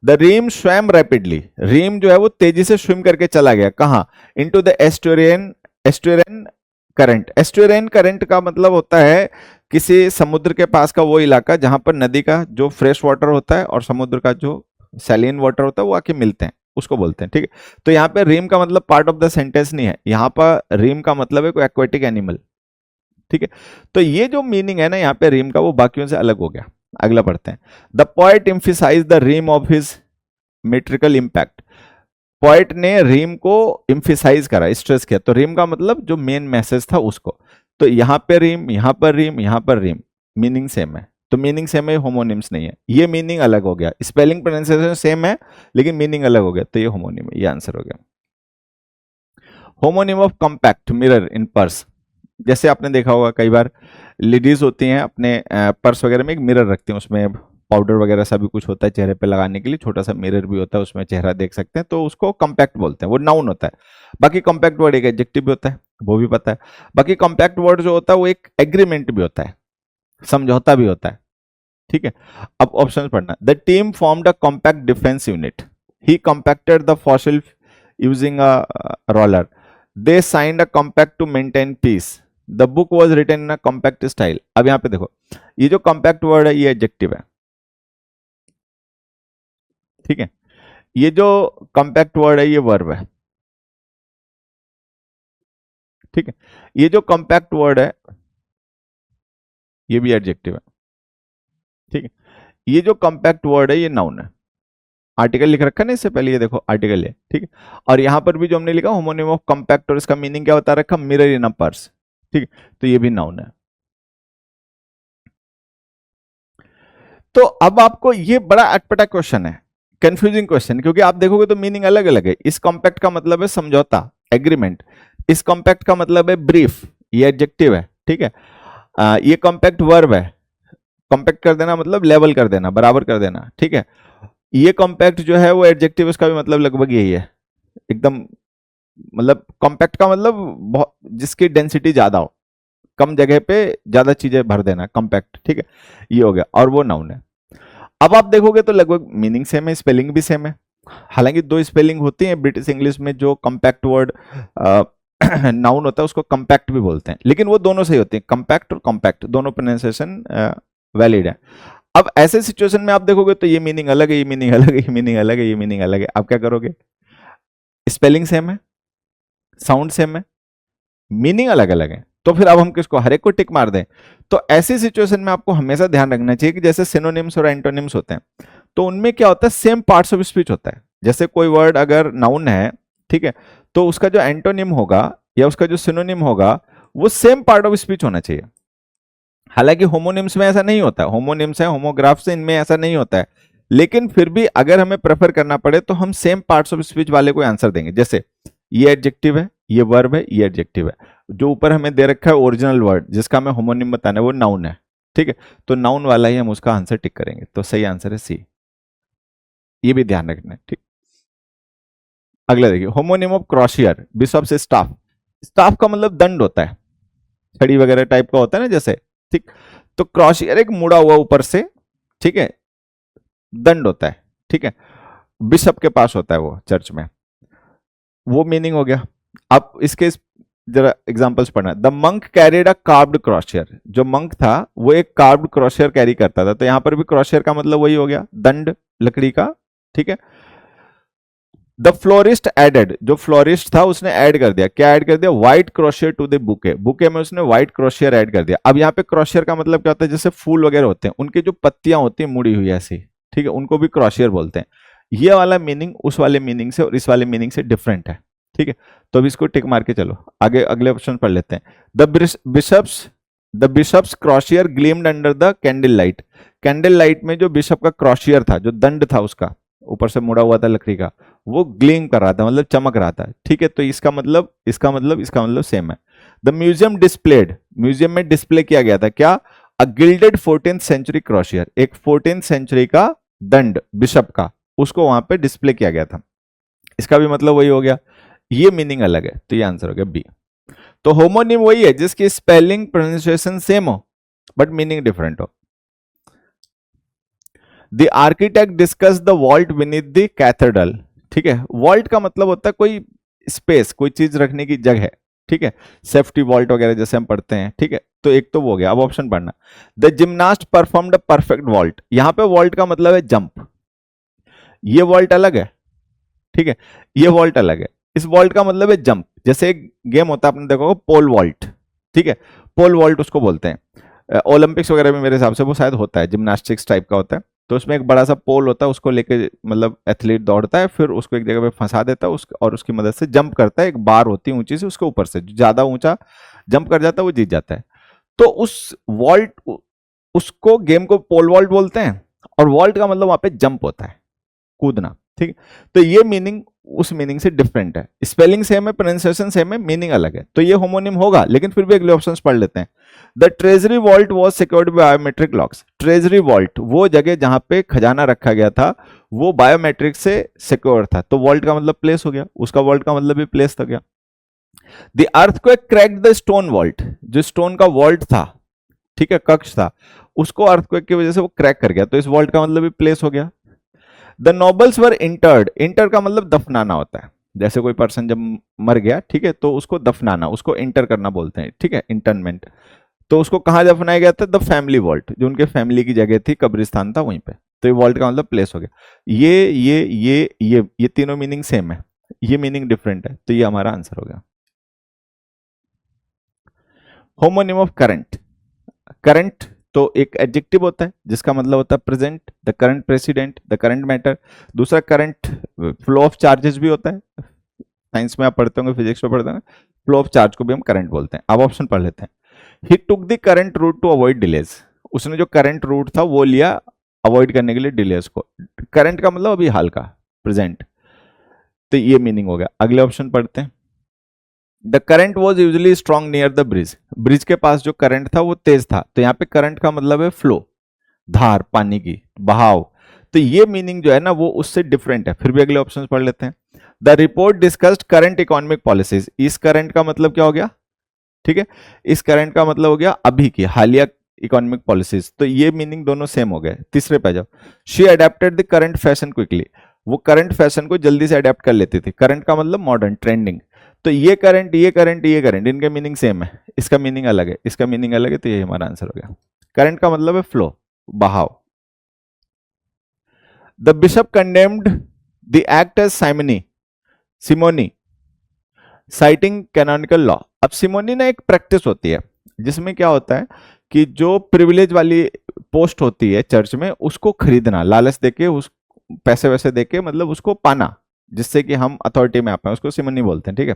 The rheme swam rapidly, rheme जो है वो तेजी से स्विम करके चला गया, कहाँ, इनटू द एस्टुरियन करंट, एस्टुरियन करंट का मतलब होता है किसी समुद्र के पास का वो इलाका जहां पर नदी का जो फ्रेश वाटर होता है और समुद्र का जो सैलिन वाटर होता है वो आके मिलते हैं, उसको बोलते हैं। ठीक है, तो यहाँ पे रीम का मतलब पार्ट ऑफ द सेंटेंस नहीं है, यहाँ पर रीम का मतलब है कोई एक्वेटिक एनिमल। ठीक है, तो ये जो मीनिंग है ना यहाँ पे रीम का, वो बाकियों से अलग हो गया। अगला पढ़ते हैं। The poet emphasise the rheme of his metrical impact. Poet ने रीम को एम्फिसाइज करा, स्ट्रेस किया, तो रीम का मतलब जो मेन मैसेज था उसको। तो यहाँ पे रीम, यहाँ पर रीम, यहाँ पर रीम, मीनिंग सेम है, तो मीनिंग सेम है, होमोनिम्स नहीं है। ये मीनिंग अलग हो गया, स्पेलिंग प्रोनाउंसिएशन सेम है लेकिन मीनिंग अलग हो गया, तो ये होमोनिम है, ये आंसर हो गया। Homonym of compact mirror in purse. जैसे आपने देखा होगा कई बार लेडीज होती हैं अपने पर्स वगैरह में एक मिरर रखती हैं, उसमें पाउडर वगैरह सभी कुछ होता है चेहरे पे लगाने के लिए, छोटा सा मिरर भी होता है, उसमें चेहरा देख सकते हैं, तो उसको कॉम्पैक्ट बोलते हैं, वो नाउन होता है। बाकी कॉम्पैक्ट वर्ड एक एडजेक्टिव भी होता है, वो भी पता है। बाकी कॉम्पैक्ट वर्ड जो होता है वो एक एग्रीमेंट भी होता है, समझौता भी होता है, ठीक है। अब ऑप्शन पढ़ना। The team formed a compact defence unit, he compacted the fossil using a roller, they signed a compact to maintain peace, the book was written in a compact style. अब यहां पे देखो, ये जो कॉम्पैक्ट वर्ड है ये adjective है, ठीक है। ये जो कॉम्पैक्ट वर्ड है ये वर्ब है, ठीक है। ये जो कॉम्पैक्ट वर्ड है ये भी एडजेक्टिव है, ठीक है। ये जो कॉम्पैक्ट वर्ड है ये नाउन है, आर्टिकल लिख रखा है ना इससे पहले, ये देखो आर्टिकल है, ठीक है। और यहां पर भी जो हमने लिखा होमोनिम ऑफ कॉम्पैक्ट, और इसका मीनिंग क्या बता रखा, मिरर इन अ पर्स, ठीक है, तो ये भी नाउन है। तो अब आपको ये बड़ा अटपटा क्वेश्चन है, कंफ्यूजिंग क्वेश्चन, क्योंकि आप देखोगे तो मीनिंग अलग अलग है। इस कॉम्पैक्ट का मतलब है समझौता, एग्रीमेंट। इस कॉम्पैक्ट का मतलब है ब्रीफ, ये एडजेक्टिव है, ठीक है। ये कॉम्पैक्ट वर्ब है, कॉम्पैक्ट कर देना मतलब लेवल कर देना, बराबर कर देना, ठीक है। ये कॉम्पैक्ट जो है वो एडजेक्टिव, इसका भी मतलब लगभग यही है एकदम, मतलब कॉम्पैक्ट का मतलब बहुत, जिसकी डेंसिटी ज्यादा हो, कम जगह पे ज्यादा चीजें भर देना, कॉम्पैक्ट, ठीक है। ये हो गया, और वो नाउन है। अब आप देखोगे तो लगभग मीनिंग सेम है, स्पेलिंग भी सेम है। हालांकि दो स्पेलिंग होती है ब्रिटिश इंग्लिश में, जो कंपैक्ट वर्ड नाउन होता है उसको कंपैक्ट भी बोलते हैं, लेकिन वो दोनों सही होते हैं, कंपैक्ट और कॉम्पैक्ट दोनों प्रोनाउंसिएशन वैलिड है। अब ऐसे सिचुएशन में आप देखोगे तो ये मीनिंग अलग है, ये मीनिंग अलग है, ये मीनिंग अलग है, ये मीनिंग अलग है, आप क्या करोगे? स्पेलिंग सेम है, साउंड सेम है, मीनिंग अलग अलग है, तो फिर अब हम किसको, हर एक को टिक मार दें? तो ऐसी सिचुएशन में आपको हमेशा ध्यान रखना चाहिए कि जैसे सिनोनिम्स और एंटोनिम्स होते हैं, तो उनमें क्या होता है, सेम पार्ट्स ऑफ स्पीच होता है। जैसे कोई वर्ड अगर नाउन है, ठीक है, तो उसका जो एंटोनिम होगा या उसका जो सिनोनिम होगा वो सेम पार्ट ऑफ स्पीच होना चाहिए। हालांकि होमोनिम्स में ऐसा नहीं होता है, होमोनिम्स है, होमोग्राफ्स है, इनमें ऐसा नहीं होता है, लेकिन फिर भी अगर हमें प्रेफर करना पड़े तो हम सेम पार्ट्स ऑफ स्पीच वाले को आंसर देंगे। जैसे ये एडजेक्टिव है, ये वर्ब है, ये एडजेक्टिव है, जो ऊपर हमें दे रखा है ओरिजिनल वर्ड जिसका हमें होमोनिम बताना है वो नाउन है, ठीक है, तो नाउन वाला ही हम उसका आंसर टिक करेंगे, तो सही आंसर है सी। ये भी ध्यान रखना है, ठीक। अगला देखिए, होमोनिम ऑफ क्रॉशियर, बिशप से स्टाफ। स्टाफ का मतलब दंड होता है, छड़ी वगैरह टाइप का होता है ना जैसे, ठीक। तो क्रॉशियर एक मुड़ा हुआ ऊपर से, ठीक है, दंड होता है, ठीक है, बिशप के पास होता है वो चर्च में, वो मीनिंग हो गया। अब इसके जरा एग्जांपल्स पढ़ना। The monk carried a carved crozier, जो मंक था वो एक कार्व्ड क्रॉशियर कैरी करता था, तो यहां पर भी क्रॉशियर का मतलब वही हो गया, दंड लकड़ी का, ठीक है। द फ्लोरिस्ट एडेड, जो फ्लोरिस्ट था उसने ऐड कर दिया, क्या ऐड कर दिया, white crosier to the bouquet, bouquet में उसने व्हाइट क्रोशियर ऐड कर दिया। अब यहाँ पे क्रोशियर का मतलब क्या होता है, जैसे फूल वगैरह होते हैं उनकी जो पत्तियां होती हैं मुड़ी हुई ऐसी, ठीक है, उनको भी क्रोशियर बोलते हैं। ये वाला मीनिंग उस वाले मीनिंग से और इस वाले मीनिंग से डिफरेंट है, ठीक है। तो अब इसको टिक मार के चलो आगे, अगले ऑप्शन पढ़ लेते हैं। The bishop's crosier gleamed under the candle light, candle light में जो बिशप का क्रॉशियर था, जो दंड था उसका ऊपर से मुड़ा हुआ था लकड़ी का, वो ग्लीम कर रहा था, मतलब चमक रहा था, ठीक है। तो इसका मतलब सेम है। द म्यूजियम डिस्प्लेड, म्यूजियम में डिस्प्ले किया गया था क्या, अ गिल्डेड 14th सेंचुरी क्रॉशियर, एक 14th सेंचुरी का दंड बिशप का, उसको वहां पे डिस्प्ले किया गया था, इसका भी मतलब वही हो गया। ये मीनिंग अलग है, तो ये आंसर हो गया बी। तो होमोनिम वही है जिसकी स्पेलिंग प्रोनाउंसिएशन सेम हो बट मीनिंग डिफरेंट हो। The architect discuss the vault beneath the cathedral, ठीक है, वॉल्ट का मतलब होता है कोई स्पेस, कोई चीज रखने की जगह, ठीक है, सेफ्टी वॉल्ट वगैरह जैसे हम पढ़ते हैं, ठीक है। तो एक तो वो हो गया। अब ऑप्शन पढ़ना। The gymnast performed a perfect vault, यहां पे वॉल्ट का मतलब है जंप, ये वॉल्ट अलग है, ठीक है, ये वॉल्ट अलग है। इस वॉल्ट का मतलब है जंप, जैसे एक गेम होता है आपने देखा होगा पोल वॉल्ट, ठीक है, पोल वॉल्ट उसको बोलते हैं। ओलंपिक्स वगैरह में मेरे हिसाब से वो शायद होता है, जिम्नास्टिक्स टाइप का होता है। तो उसमें एक बड़ा सा पोल होता है, उसको लेके मतलब एथलीट दौड़ता है, फिर उसको एक जगह पे फंसा देता है और उसकी मदद से जंप करता है। एक बार होती है ऊंची से, उसके ऊपर से जो ज्यादा ऊंचा जंप कर जाता है वो जीत जाता है। तो उस वॉल्ट, उसको गेम को पोल वॉल्ट बोलते हैं, और वॉल्ट का मतलब वहां पे जंप होता है, कूदना। ठीक है, तो ये मीनिंग उस मीनिंग से डिफरेंट है। स्पेलिंग सेम है, प्रोनाउंसिएशन सेम है, मीनिंग अलग है, तो ये होमोनिम होगा। लेकिन फिर भी अगले ऑप्शंस पढ़ लेते हैं। The treasury vault was secured by biometric locks. Treasury vault वो जगह जहां पे खजाना रखा गया था वो बायोमेट्रिक से सिक्योर था। तो वॉल्ट का मतलब प्लेस हो गया, उसका वॉल्ट का मतलब भी प्लेस हो गया। The earthquake cracked the stone vault. जो स्टोन का वॉल्ट था, ठीक है, कक्ष था, उसको अर्थक्वेक की वजह से वो क्रैक कर गया, तो इस वॉल्ट का मतलब भी प्लेस हो गया। The nobles were entered. Inter का मतलब दफनाना होता है। जैसे कोई पर्सन जब मर गया, ठीक है, तो उसको दफनाना, उसको इंटर करना बोलते हैं, ठीक है, इंटरमेंट। तो उसको कहां दफनाया गया था? द फैमिली वॉल्ट, जो उनके फैमिली की जगह थी, कब्रिस्तान था वहीं पे। तो ये वॉल्ट का मतलब प्लेस हो गया। ये तीनों मीनिंग सेम है, ये मीनिंग डिफरेंट है, तो ये हमारा आंसर हो गया। Homonym of current. करंट तो एक एडजेक्टिव होता है जिसका मतलब होता है present, the current president, the current matter. दूसरा करंट फ्लो ऑफ चार्जेस भी होता है, साइंस में आप पढ़ते होंगे, फिजिक्स में पढ़ते होंगे, फ्लो ऑफ चार्ज को भी हम करंट बोलते हैं। अब ऑप्शन पढ़ लेते हैं। He took the current route to avoid delays. उसने जो करंट रूट था वो लिया अवॉइड करने के लिए डिलेज को। करंट का मतलब अभी हाल का, प्रेजेंट, तो ये मीनिंग हो गया। अगले ऑप्शन पढ़ते हैं। The current was usually strong near the bridge. Bridge के पास जो करंट था वो तेज था, तो यहाँ पे करंट का मतलब है फ्लो, धार, पानी की बहाव। तो ये मीनिंग जो है ना वो उससे डिफरेंट है। फिर भी अगले ऑप्शन पढ़ लेते हैं। The report discussed current economic policies. इस करंट का मतलब क्या हो गया? ठीक है, इस करंट का मतलब हो गया अभी की हालिया इकोनॉमिक पॉलिसीज। तो ये मीनिंग दोनों सेम हो गए। तीसरे पे जाओ। She adapted the current fashion quickly. वो करंट फैशन को जल्दी से अडेप्ट कर लेती थी। करंट का मतलब मॉडर्न, ट्रेंडिंग। तो ये करंट, ये करंट, ये करंट, इनके मीनिंग सेम है, इसका मीनिंग अलग है, इसका मीनिंग अलग है, तो ये हमारा आंसर हो गया। करंट का मतलब है फ्लो, बहाव। The bishop condemned the act as simony, simony, citing canonical law. अब सिमोनी ना एक प्रैक्टिस होती है जिसमें क्या होता है कि जो प्रिविलेज वाली पोस्ट होती है चर्च में, उसको खरीदना, लालच देके, उस पैसे वैसे देके, मतलब उसको पाना, जिससे कि हम अथॉरिटी में आ पाए, उसको सिमोनी बोलते हैं। ठीक है,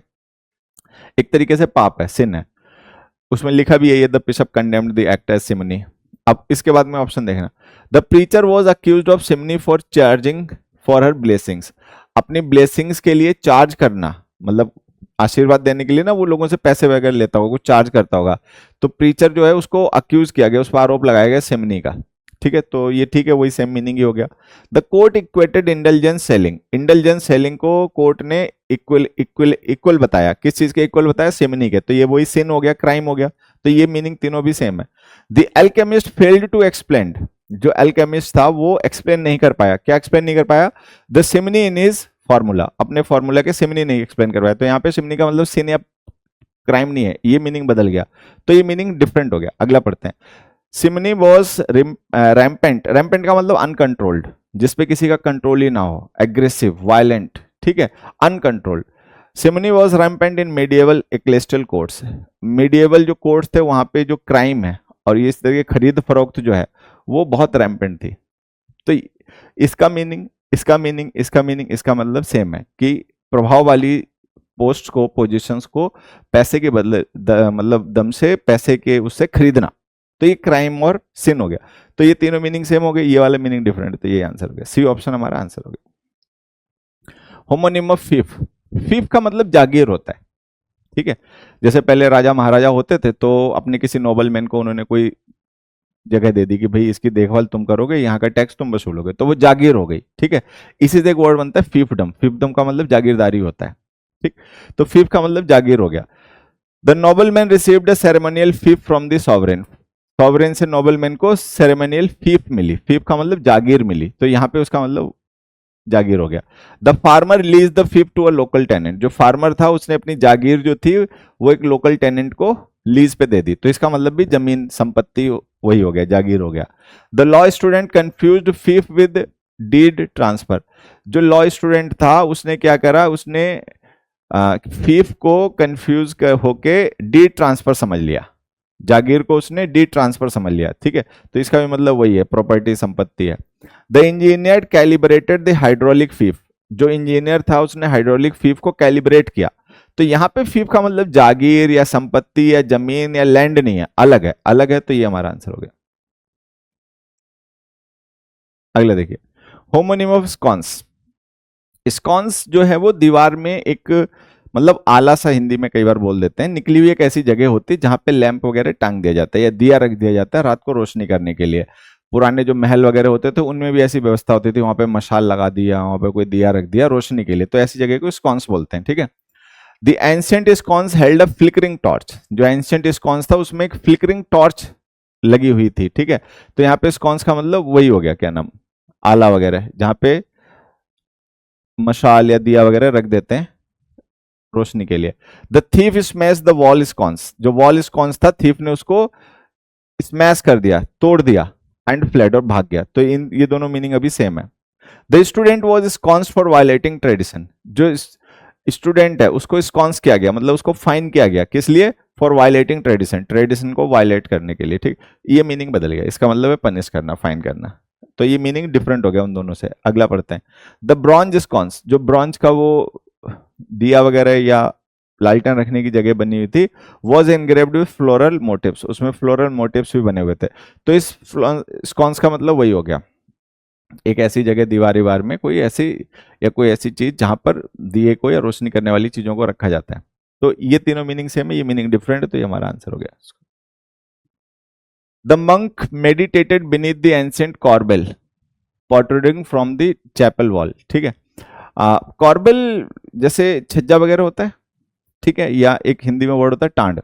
एक तरीके से पाप है, सिन है। उसमें लिखा भी है the bishop condemned the act as simony. अब इसके बाद में ऑप्शन देखना। The preacher was accused of simony for charging for her blessings. अपनी ब्लेसिंग्स के लिए चार्ज करना, मतलब आशीर्वाद देने के लिए ना वो लोगों से पैसे वगैरह लेता होगा, कुछ चार्ज करता होगा। तो प्रीचर जो है उसको अक्यूज किया गया, उस पर आरोप लगाया गया सिमनी का। ठीक है, तो ये ठीक है, वही सेम मीनिंग ही हो गया। The court equated intelligence selling. Intelligence selling को कोर्ट ने इक्वल इक्वल इक्वल बताया, किस चीज के इक्वल बताया? सिमनी के। तो ये वही सिन हो गया, क्राइम हो गया। तो ये मीनिंग तीनों भी सेम है। The alchemist failed to explain. जो एल्केमिस्ट था वो एक्सप्लेन नहीं कर पाया। क्या एक्सप्लेन नहीं कर पाया? The simony in his formula. अपने फॉर्मूला के सिमनी नहीं एक्सप्लेन कर पाया। तो यहाँ पे सिमनी का मतलब सिन या क्राइम नहीं है, ये मीनिंग बदल गया, तो ये मीनिंग डिफरेंट हो गया। अगला पढ़ते हैं। सिमनी वॉज रैम्पेंट। रैम्पेंट का मतलब अनकंट्रोल्ड, जिसपे किसी का कंट्रोल ही ना हो, एग्रेसिव, वायलेंट। ठीक है, uncontrolled. Simony was rampant in medieval ecclesiastical courts. Medieval जो कोर्ट्स थे वहां पे जो क्राइम है और ये इस तरह की खरीद फरोख्त जो है वो बहुत रैम्पेंट थी। तो इसका मीनिंग, इसका मीनिंग, इसका मीनिंग, इसका मतलब सेम है कि प्रभाव वाली पोस्ट को, पोजीशंस को पैसे के बदले मतलब दम से, पैसे के उससे खरीदना, तो ये क्राइम और सिन हो गया। तो ये तीनों मीनिंग सेम हो गए, ये वाला मीनिंग डिफरेंट, तो ये आंसर हो गया। सी ऑप्शन हमारा आंसर हो गया। Homonym of फीफ। फीफ का मतलब जागीर होता है। ठीक है, जैसे पहले राजा महाराजा होते थे तो अपने किसी नोबलमैन को उन्होंने कोई जगह दे दी कि भाई इसकी देखभाल तुम करोगे, यहाँ का टैक्स तुम वसूलोगे, तो वो जागीर हो गई। ठीक है, इसी से एक वर्ड बनता है फीफडम। फीफडम का मतलब जागीरदारी होता है। ठीक, तो फीफ का मतलब जागीर हो गया। The nobleman received a ceremonial fief from the sovereign. Sovereign से नोबलमैन को सेरेमोनियल फीफ मिली। फीफ का मतलब जागीर मिली, तो यहाँ पे उसका मतलब जागीर हो गया। The farmer release the fief to a local tenant. जो फार्मर था उसने अपनी जागीर जो थी वो एक लोकल टेनेंट को लीज पे दे दी, तो इसका मतलब भी जमीन संपत्ति वही हो गया, जागीर हो गया। The law student confused fief with deed transfer. जो लॉ स्टूडेंट था उसने क्या करा, उसने फीफ को कंफ्यूज होके डी ट्रांसफर समझ लिया, जागीर को उसने डी ट्रांसफर समझ लिया, ठीक है। तो इसका भी मतलब वही है, प्रॉपर्टी संपत्ति है। The engineer calibrated the hydraulic fief, जो इंजीनियर था उसने हाइड्रोलिक फीफ को कैलिब्रेट किया। तो यहां पे फीफ का मतलब जागीर या संपत्ति या जमीन या लैंड नहीं है, अलग है, अलग है। तो ये हमारा आंसर हो गया। अगला देखिए, होमोनिम ऑफ स्कॉन्स। स्कॉन्स जो है वो दीवार में एक मतलब आला सा, हिंदी में कई बार बोल देते हैं, निकली हुई एक ऐसी जगह होती है जहां पे लैंप वगैरह टांग दिया जाता है या दिया रख दिया जाता है रात को रोशनी करने के लिए। पुराने जो महल वगैरह होते थे उनमें भी ऐसी व्यवस्था होती थी, वहां पे मशाल लगा दिया, वहां पे कोई दिया रख दिया रोशनी के लिए, तो ऐसी जगह को स्कॉन्स बोलते हैं, ठीक है। The ancient sconce held a flickering torch, जो एंशिएंट स्कॉन्स था उसमें एक फ्लिकरिंग टॉर्च लगी हुई थी, ठीक है। तो यहाँ पे स्कॉन्स का मतलब वही हो गया, क्या नाम, आला वगैरह, जहां पे मशाल या दिया वगैरह रख देते हैं रोशनी के लिए। The thief smash the wall sconce, जो वॉल स्कॉन्स था थीफ ने उसको स्मैश कर दिया, तोड़ दिया, एंड फ्लैड और भाग गया। तो इन ये दोनों मीनिंग अभी सेम है। The student was sconce for violating tradition, जो स्टूडेंट है उसको स्कॉन्स किया गया, मतलब उसको फाइन किया गया, किस लिए, फॉर वायलेटिंग ट्रेडिशन, ट्रेडिशन को वायलेट करने के लिए, ठीक। ये मीनिंग बदल गया, इसका मतलब है पनिश करना, फाइन करना। तो ये मीनिंग डिफरेंट हो गया उन दोनों से। अगला पढ़ते हैं, द ब्रॉन्ज स्कॉन्स, जो ब्रॉन्ज का वो दिया वगैरह या लालटेन रखने की जगह बनी हुई थी, was engraved with floral motifs, उसमें फ्लोरल मोटिव्स भी बने हुए थे। तो इस स्कॉन्स का मतलब वही हो गया, एक ऐसी जगह दीवार में कोई ऐसी या कोई ऐसी चीज जहां पर दिए को या रोशनी करने वाली चीजों को रखा जाता है। तो ये तीनों मीनिंग सेम है, ये मीनिंग डिफरेंट है, तो ये हमारा आंसर हो गया। The monk meditated beneath the ancient corbel protruding from the chapel wall, ठीक है। कॉर्बेल जैसे छज्जा वगैरह होता है, ठीक है, या एक हिंदी में वर्ड होता है टांड,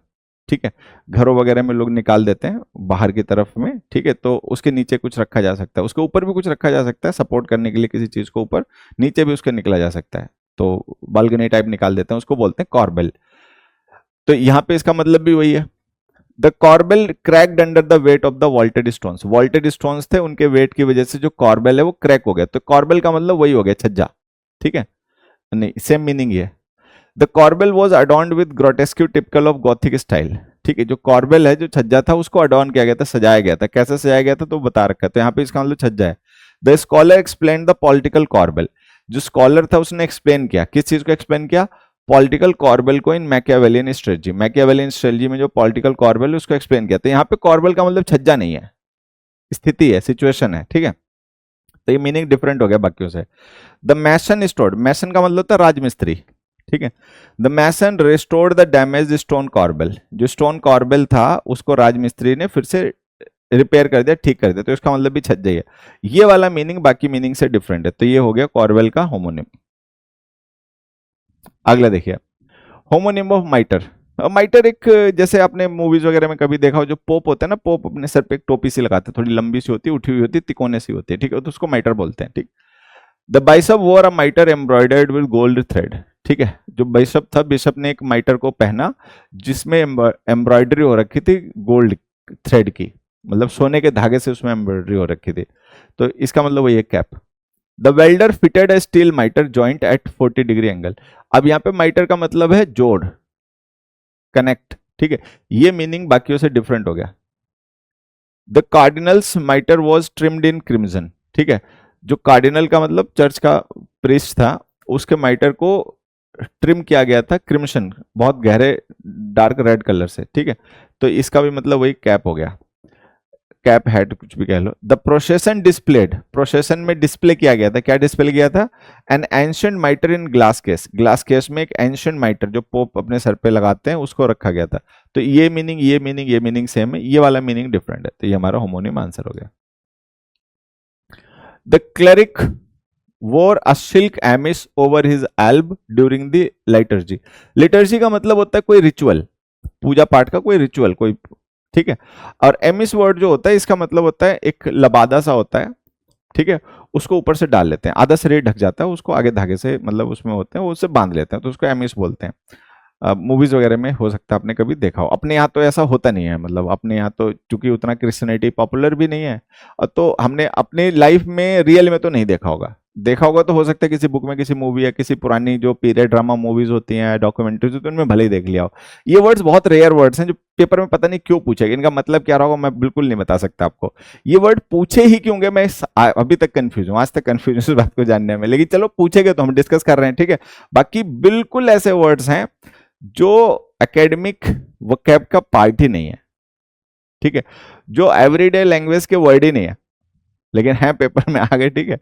ठीक है, घरों वगैरह में लोग निकाल देते हैं बाहर की तरफ में, ठीक है। तो उसके नीचे कुछ रखा जा सकता है, उसके ऊपर भी कुछ रखा जा सकता है सपोर्ट करने के लिए किसी चीज को, ऊपर नीचे भी उसके निकला जा सकता है। तो बालकनी टाइप निकाल देते हैं, उसको बोलते हैं कॉर्बेल। तो यहाँ पे इसका मतलब भी वही है। The corbel cracked under the weight of the vaulted stones, vaulted stones थे, उनके वेट की वजह से जो कॉर्बेल है वो क्रैक हो गया। तो कॉर्बेल का मतलब वही हो गया, छज्जा, ठीक है, नहीं सेम मीनिंग ये। The corbel was adorned with grotesque typical of Gothic style, ठीक है। जो कॉर्बेल है, जो छज्जा था, उसको अडॉर्न किया गया था, सजाया गया था। कैसे सजाया गया था तो बता रखा है, तो यहाँ पे इसका मतलब छज्जा है। The scholar explain the political corbel, जो स्कॉलर था उसने एक्सप्लेन किया, किस चीज को एक्सप्लेन किया, पॉलिटिकल कॉर्बेल को इन मैकियावेलियन स्ट्रेटजी, मैकियावेलियन स्ट्रेटजी में जो पॉलिटिकल कॉर्बेल उसको एक्सप्लेन किया। तो यहाँ पे कॉर्बेल का मतलब छज्जा नहीं है, स्थिति है, सिचुएशन है, ठीक है। तो ये मीनिंग डिफरेंट हो गया बाकियों से। द मैसन स्टोर्ड, मैसन का मतलब होता है राजमिस्त्री, ठीक है। The mason restored the damage stone corbel, जो स्टोन कॉर्बेल था उसको राजमिस्त्री ने फिर से रिपेयर कर दिया, ठीक कर दिया। तो इसका मतलब भी छज्जा ही है। ये वाला मीनिंग बाकी मीनिंग से डिफरेंट है। तो ये हो गया कॉर्बेल का होमोनिम। अगला देखिए, होमोनिम ऑफ माइटर। माइटर एक, जैसे आपने मूवीज वगैरह में कभी देखा हो, जो पोप होता है ना, पोप अपने सर पे एक टोपी सी लगाते हैं, थोड़ी लंबी सी होती है, उठी हुई होती है, तिकोने सी होती है, ठीक है, तो उसको माइटर बोलते हैं, ठीक। द बाइशप वोर अ माइटर एम्ब्रॉयडर्ड विद गोल्ड थ्रेड, ठीक है। जो बिशप था, बिशप ने एक माइटर को पहना जिसमें एम्ब्रॉयडरी हो रखी थी गोल्ड थ्रेड की, मतलब सोने के धागे से उसमें एम्ब्रॉयडरी हो रखी थी। तो इसका मतलब वही है cap. The welder fitted a steel mitre joint at 40 degree angle. अब यहाँ पे माइटर का मतलब है जोड़, कनेक्ट, ठीक है। ये मीनिंग बाकियों से डिफरेंट हो गया। The cardinals माइटर was trimmed in crimson, ठीक है। जो कार्डिनल का मतलब चर्च का प्रीस्ट था, उसके माइटर को ट्रिम किया गया था क्रिम्सन, बहुत गहरे डार्क रेड कलर से, ठीक है। तो इसका भी मतलब वही कैप हो गया, कैप हेड कुछ भी कह लो। द प्रोसेशन डिस्प्लेड, प्रोसेशन में डिस्प्ले किया गया था, क्या डिस्प्ले किया था, N ancient माइटर in glass case, glass case में एक एंशिएंट माइटर जो पोप अपने सर पे लगाते हैं उसको रखा गया था। तो ये मीनिंग, ये मीनिंग, ये मीनिंग सेम है, ये वाला मीनिंग डिफरेंट है। तो ये हमारा होमोनिम आंसर हो गया। The cleric wore a silk amice over his alb during the liturgy, liturgy का मतलब होता है कोई रिचुअल, पूजा पाठ का कोई रिचुअल, कोई, ठीक है। और एमिस वर्ड जो होता है इसका मतलब होता है एक लबादा सा होता है, ठीक है, उसको ऊपर से डाल लेते हैं, आधा शरीर ढक जाता है, उसको आगे धागे से मतलब उसमें होते हैं, वो उससे बांध लेते हैं, तो उसको एमिस बोलते हैं। मूवीज वगैरह में हो सकता है आपने कभी देखा हो। अपने यहाँ तो ऐसा होता नहीं है, मतलब अपने यहाँ तो चूंकि उतना क्रिश्चियनिटी पॉपुलर भी नहीं है, और तो हमने अपने लाइफ में रियल में तो नहीं देखा होगा, देखा होगा तो हो सकता है किसी बुक में, किसी मूवी या किसी पुरानी जो पीरियड ड्रामा मूवीज होती हैं, डॉक्यूमेंट्रीज होती हैं, उनमें भले ही देख लिया हो। ये वर्ड्स बहुत रेयर वर्ड्स हैं जो पेपर में पता नहीं क्यों पूछेगा, इनका मतलब क्या रहा होगा मैं बिल्कुल नहीं बता सकता आपको। ये वर्ड पूछे ही क्योंकि मैं अभी तक कंफ्यूज हूँ, आज तक कंफ्यूज हूँ इस बात को जानने में, लेकिन चलो पूछेगे तो हम डिस्कस कर रहे हैं, ठीक है। बाकी बिल्कुल ऐसे वर्ड्स हैं जो एकेडमिक वोकैब का पार्ट ही नहीं है, ठीक है, जो एवरीडे लैंग्वेज के वर्ड ही नहीं है, लेकिन है पेपर में आ गए, ठीक है।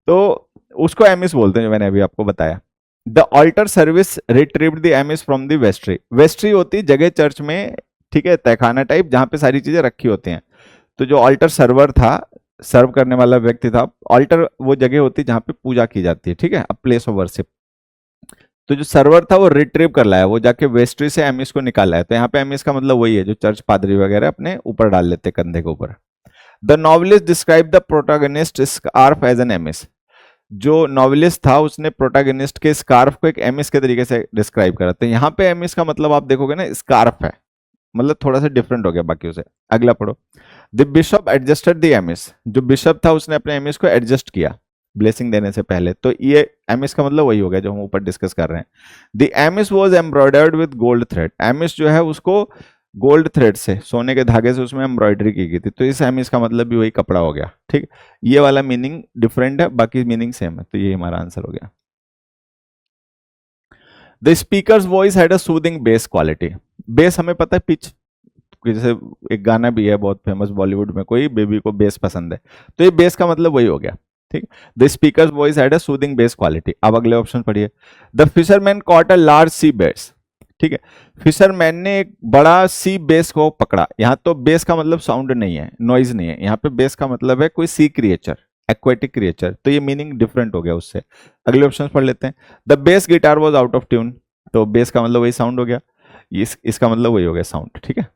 तो उसको एमिस बोलते हैं जो मैंने अभी आपको बताया। The altar server retrieved the amice from the vestry. Vestry होती जगह चर्च में, ठीक है, तहखाना टाइप जहां पे सारी चीजें रखी होती हैं। तो जो ऑल्टर सर्वर था, सर्व करने वाला व्यक्ति था, ऑल्टर वो जगह होती है जहां पे पूजा की जाती है, ठीक है, अब प्लेस ऑफ वर्शिप। तो जो सर्वर था वो रिट्रीव कर लाया, वो जाके वेस्ट्री से एमिस को निकाला है। तो यहाँ पे एमिस का मतलब वही है जो चर्च पादरी वगैरह अपने ऊपर डाल लेते कंधे के ऊपर। The novelist describe the protagonist scarf as an amice. जो नॉवलिस्ट था उसने प्रोटागनिस्ट के स्कार्फ को एक एमिस के तरीके से डिस्क्राइब करा। तो यहाँ पे एमिस का मतलब आप देखोगे ना स्कार्फ है, मतलब थोड़ा सा डिफरेंट हो गया बाकी से। अगला पढ़ो। The bishop adjusted the amiss. जो बिशप था उसने अपने एमिस को एडजस्ट किया ब्लेसिंग देने से पहले। तो ये एमिस का मतलब वही हो गया जो हम ऊपर डिस्कस कर रहे हैं। The amiss was embroidered with gold thread. Amiss जो है उसको गोल्ड थ्रेड से, सोने के धागे से उसमें एम्ब्रॉयडरी की गई थी। तो इस एमिस का मतलब भी वही कपड़ा हो गया, ठीक। ये वाला मीनिंग डिफरेंट है, बाकी मीनिंग सेम है। तो ये हमारा आंसर हो गया। The speaker's voice had a soothing bass quality. Base हमें पता है पिच, जैसे एक गाना भी है बहुत फेमस बॉलीवुड में, कोई बेबी को बेस पसंद है, तो ये बेस का मतलब वही हो गया, ठीक। The speaker's voice had a soothing bass quality. अब अगले ऑप्शन पढ़िए। The fisherman caught a large sea bass. ठीक है, फिशरमैन ने एक बड़ा सी बेस को पकड़ा। यहाँ तो बेस का मतलब साउंड नहीं है, नॉइज नहीं है, यहाँ पे बेस का मतलब है कोई सी क्रिएचर, एक्वेटिक क्रिएचर। तो ये मीनिंग डिफरेंट हो गया उससे। अगले ऑप्शन पढ़ लेते हैं। The bass guitar was out of tune. तो बेस का मतलब वही साउंड हो गया, इसका मतलब वही हो गया साउंड, ठीक है।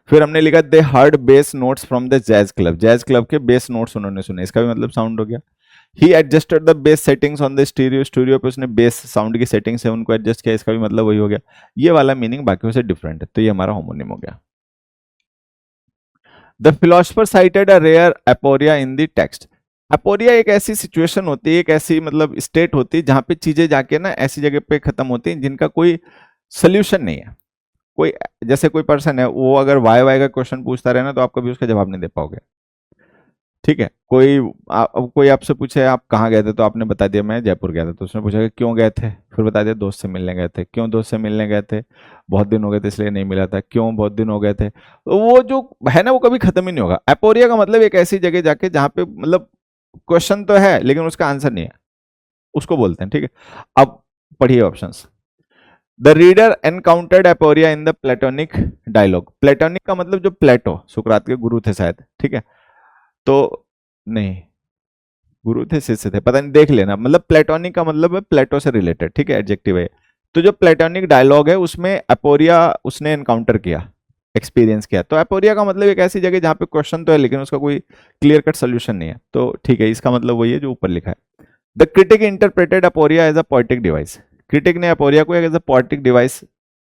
फिर हमने लिखा they heard bass notes from the jazz club. Jazz club के बेस नोट्स उन्होंने सुने, इसका भी मतलब साउंड हो गया। He adjusted the bass settings on the stereo. Stereo पे उसने बेस साउंड की सेटिंग्स है उनको एडजस्ट किया, इसका भी मतलब वही हो गया। ये वाला मीनिंग बाकियों से डिफरेंट है, तो ये हमारा होमोनिम हो गया। The philosopher cited a rare aporia in the text. Aporia एक ऐसी सिचुएशन होती है, एक ऐसी मतलब स्टेट होती है जहां पे चीजें जाके ना ऐसी जगह पे खत्म होती हैं जिनका कोई सोल्यूशन नहीं है। कोई, जैसे कोई पर्सन है वो अगर वाई वाई का क्वेश्चन पूछता रहे ना तो आप कभी उसका जवाब नहीं दे पाओगे, ठीक है। अब कोई आपसे पूछे आप कहाँ गए थे, तो आपने बता दिया मैं जयपुर गया था। तो उसने पूछा कि क्यों गए थे, फिर बता दिया दोस्त से मिलने गए थे। क्यों दोस्त से मिलने गए थे, बहुत दिन हो गए थे इसलिए नहीं मिला था। क्यों, बहुत दिन हो गए थे। तो वो जो है ना वो कभी खत्म ही नहीं होगा। एपोरिया का मतलब एक ऐसी जगह जाके जहाँ पे मतलब क्वेश्चन तो है लेकिन उसका आंसर नहीं है, उसको बोलते हैं, ठीक है। अब पढ़िए options. The reader encountered aporia in the Platonic dialogue. Platonic का मतलब जो प्लेटो, सुकरात के गुरु थे शायद, ठीक है। तो नहीं, गुरु थे शिष्य थे पता नहीं, देख लेना। मतलब प्लेटोनिक का मतलब है प्लेटो से रिलेटेड, ठीक है, एडजेक्टिव है। तो जो प्लेटोनिक डायलॉग है उसमें एपोरिया उसने एनकाउंटर किया, एक्सपीरियंस किया। तो एपोरिया का मतलब एक ऐसी जगह जहां पे क्वेश्चन तो है लेकिन उसका कोई क्लियर कट सोल्यूशन नहीं है। तो ठीक है, इसका मतलब वही है जो ऊपर लिखा है। The critic interpreted aporia as a poetic device. Critic ने अपोरिया को एज अ पोएटिक डिवाइस